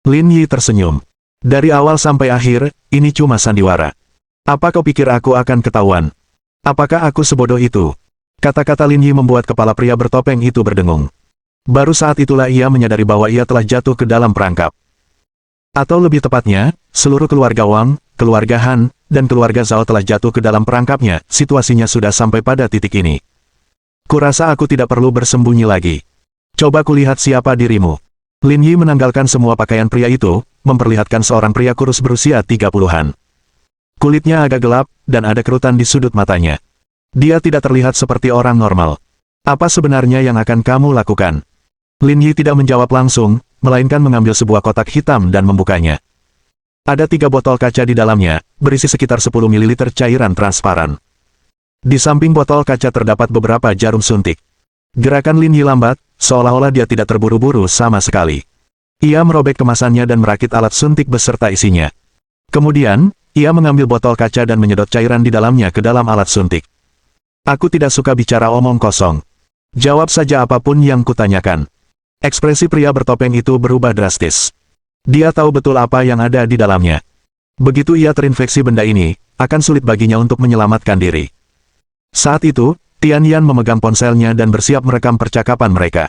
[SPEAKER 1] Lin Yi tersenyum. Dari awal sampai akhir, ini cuma sandiwara. Apa kau pikir aku akan ketahuan? Apakah aku sebodoh itu? Kata-kata Lin Yi membuat kepala pria bertopeng itu berdengung. Baru saat itulah ia menyadari bahwa ia telah jatuh ke dalam perangkap. Atau lebih tepatnya, seluruh keluarga Wang, keluarga Han, dan keluarga Zhao telah jatuh ke dalam perangkapnya, situasinya sudah sampai pada titik ini. Kurasa aku tidak perlu bersembunyi lagi. Coba kulihat siapa dirimu. Lin Yi menanggalkan semua pakaian pria itu, memperlihatkan seorang pria kurus berusia 30-an. Kulitnya agak gelap, dan ada kerutan di sudut matanya. Dia tidak terlihat seperti orang normal. Apa sebenarnya yang akan kamu lakukan? Lin Yi tidak menjawab langsung, melainkan mengambil sebuah kotak hitam dan membukanya. Ada 3 botol kaca di dalamnya, berisi sekitar 10 ml cairan transparan. Di samping botol kaca terdapat beberapa jarum suntik. Gerakan Lin Yi lambat, seolah-olah dia tidak terburu-buru sama sekali. Ia merobek kemasannya dan merakit alat suntik beserta isinya. Kemudian, ia mengambil botol kaca dan menyedot cairan di dalamnya ke dalam alat suntik. Aku tidak suka bicara omong kosong. Jawab saja apapun yang kutanyakan. Ekspresi pria bertopeng itu berubah drastis. Dia tahu betul apa yang ada di dalamnya. Begitu ia terinfeksi benda ini, akan sulit baginya untuk menyelamatkan diri. Saat itu, Tian Yan memegang ponselnya dan bersiap merekam percakapan mereka.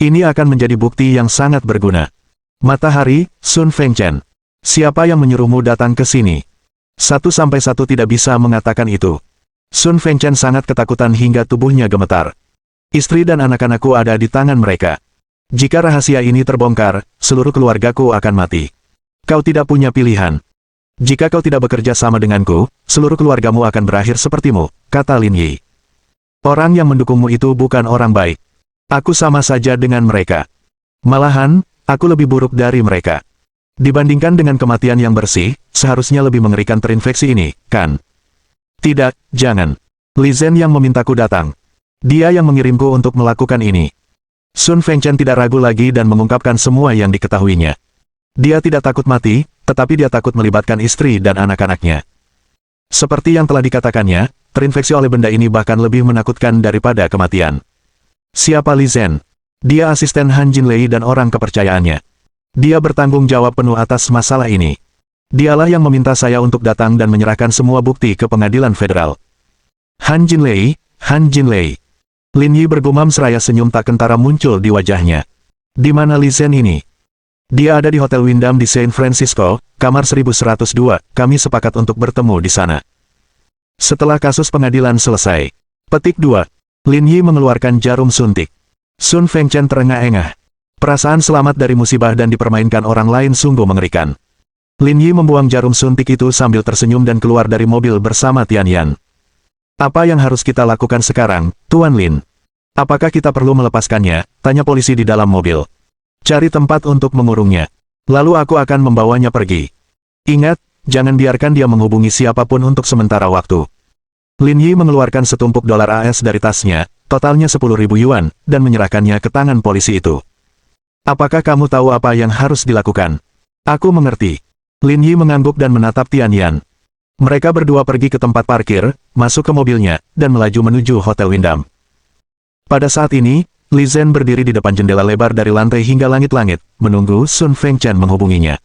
[SPEAKER 1] Ini akan menjadi bukti yang sangat berguna. Matahari, Sun Fengchen. Siapa yang menyuruhmu datang ke sini? 1-1 tidak bisa mengatakan itu. Sun Fengchen sangat ketakutan hingga tubuhnya gemetar. Istri dan anak-anakku ada di tangan mereka. Jika rahasia ini terbongkar, seluruh keluargaku akan mati. Kau tidak punya pilihan. Jika kau tidak bekerja sama denganku, seluruh keluargamu akan berakhir sepertimu, kata Lin Yi. Orang yang mendukungmu itu bukan orang baik. Aku sama saja dengan mereka. Malahan, aku lebih buruk dari mereka. Dibandingkan dengan kematian yang bersih, seharusnya lebih mengerikan terinfeksi ini, kan? Tidak, jangan. Li Zhen yang memintaku datang. Dia yang mengirimku untuk melakukan ini. Sun Fengchen tidak ragu lagi dan mengungkapkan semua yang diketahuinya. Dia tidak takut mati, tetapi dia takut melibatkan istri dan anak-anaknya. Seperti yang telah dikatakannya, terinfeksi oleh benda ini bahkan lebih menakutkan daripada kematian. Siapa Li Zhen? Dia asisten Han Jinlei dan orang kepercayaannya. Dia bertanggung jawab penuh atas masalah ini. Dialah yang meminta saya untuk datang dan menyerahkan semua bukti ke pengadilan federal. Han Jinlei, Han Jinlei. Lin Yi bergumam seraya senyum tak kentara muncul di wajahnya. Di mana Li Zhen ini? Dia ada di Hotel Wyndham di San Francisco, kamar 1102, kami sepakat untuk bertemu di sana. Setelah kasus pengadilan selesai. Petik 2. Lin Yi mengeluarkan jarum suntik. Sun Fengchen terengah-engah. Perasaan selamat dari musibah dan dipermainkan orang lain sungguh mengerikan. Lin Yi membuang jarum suntik itu sambil tersenyum dan keluar dari mobil bersama Tian Yan. Apa yang harus kita lakukan sekarang, Tuan Lin? Apakah kita perlu melepaskannya? Tanya polisi di dalam mobil. Cari tempat untuk mengurungnya. Lalu aku akan membawanya pergi. Ingat, jangan biarkan dia menghubungi siapapun untuk sementara waktu. Lin Yi mengeluarkan setumpuk dolar AS dari tasnya, totalnya 10.000 yuan, dan menyerahkannya ke tangan polisi itu. Apakah kamu tahu apa yang harus dilakukan? Aku mengerti. Lin Yi mengangguk dan menatap Tian Yan. Mereka berdua pergi ke tempat parkir, masuk ke mobilnya, dan melaju menuju Hotel Wyndham. Pada saat ini, Li Zhen berdiri di depan jendela lebar dari lantai hingga langit-langit, menunggu Sun Fengchen menghubunginya.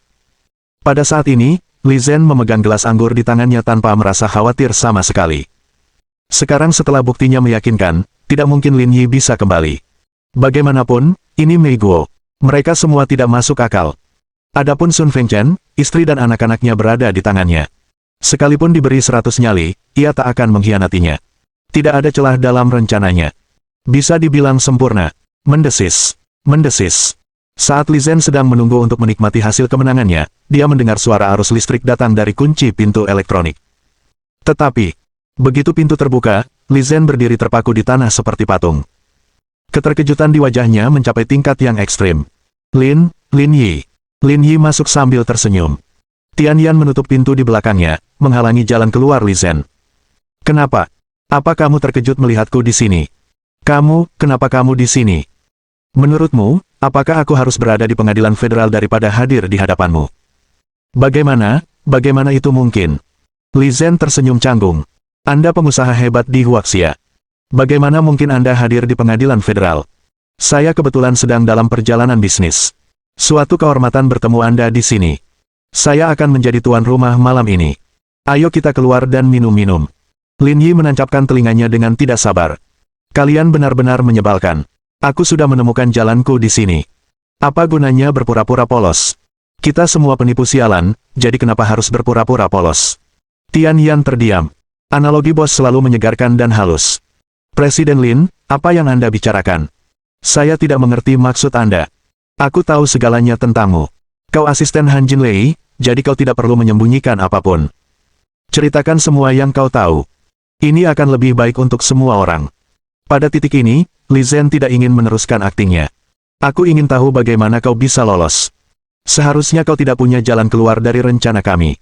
[SPEAKER 1] Pada saat ini, Li Zhen memegang gelas anggur di tangannya tanpa merasa khawatir sama sekali. Sekarang setelah buktinya meyakinkan, tidak mungkin Lin Yi bisa kembali. Bagaimanapun, ini Mei Guo. Mereka semua tidak masuk akal. Adapun Sun Fengchen, istri dan anak-anaknya berada di tangannya. Sekalipun diberi 100 nyali, ia tak akan mengkhianatinya. Tidak ada celah dalam rencananya. Bisa dibilang sempurna. Mendesis. Mendesis. Saat Li Zhen sedang menunggu untuk menikmati hasil kemenangannya, dia mendengar suara arus listrik datang dari kunci pintu elektronik. Tetapi, begitu pintu terbuka, Li Zhen berdiri terpaku di tanah seperti patung. Keterkejutan di wajahnya mencapai tingkat yang ekstrim. Lin Yi. Lin Yi masuk sambil tersenyum. Tian Yan menutup pintu di belakangnya, menghalangi jalan keluar Li Zhen. Kenapa? Apa kamu terkejut melihatku di sini? Kenapa kamu di sini? Menurutmu, apakah aku harus berada di pengadilan federal daripada hadir di hadapanmu? Bagaimana itu mungkin? Li Zhen tersenyum canggung. Anda pengusaha hebat di Huaxia. Bagaimana mungkin Anda hadir di pengadilan federal? Saya kebetulan sedang dalam perjalanan bisnis. Suatu kehormatan bertemu Anda di sini. Saya akan menjadi tuan rumah malam ini. Ayo kita keluar dan minum-minum. Lin Yi menancapkan telinganya dengan tidak sabar. Kalian benar-benar menyebalkan. Aku sudah menemukan jalanku di sini. Apa gunanya berpura-pura polos? Kita semua penipu sialan, jadi kenapa harus berpura-pura polos? Tian Yan terdiam. Analogi bos selalu menyegarkan dan halus. Presiden Lin, apa yang Anda bicarakan? Saya tidak mengerti maksud Anda. Aku tahu segalanya tentangmu. Kau asisten Han Jinlei, jadi kau tidak perlu menyembunyikan apapun. Ceritakan semua yang kau tahu. Ini akan lebih baik untuk semua orang. Pada titik ini, Li Zhen tidak ingin meneruskan aktingnya. Aku ingin tahu bagaimana kau bisa lolos. Seharusnya kau tidak punya jalan keluar dari rencana kami.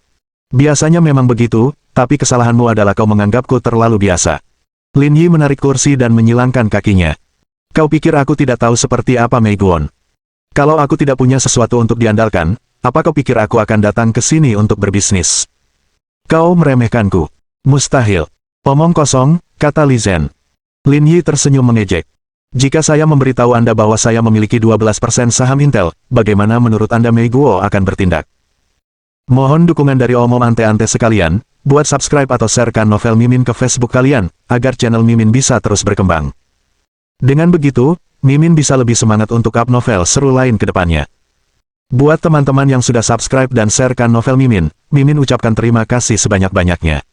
[SPEAKER 1] Biasanya memang begitu, tapi kesalahanmu adalah kau menganggapku terlalu biasa. Lin Yi menarik kursi dan menyilangkan kakinya. Kau pikir aku tidak tahu seperti apa Mei Guan? Kalau aku tidak punya sesuatu untuk diandalkan, apa kau pikir aku akan datang ke sini untuk berbisnis? Kau meremehkanku. Mustahil. Omong kosong, kata Li Zhen. Lin Yi tersenyum mengejek. Jika saya memberitahu Anda bahwa saya memiliki 12% saham Intel, bagaimana menurut Anda Mei Guo akan bertindak? Mohon dukungan dari omong ante-ante sekalian, buat subscribe atau sharekan novel Mimin ke Facebook kalian, agar channel Mimin bisa terus berkembang. Dengan begitu, Mimin bisa lebih semangat untuk up novel seru lain ke depannya. Buat teman-teman yang sudah subscribe dan sharekan novel Mimin, Mimin ucapkan terima kasih sebanyak-banyaknya.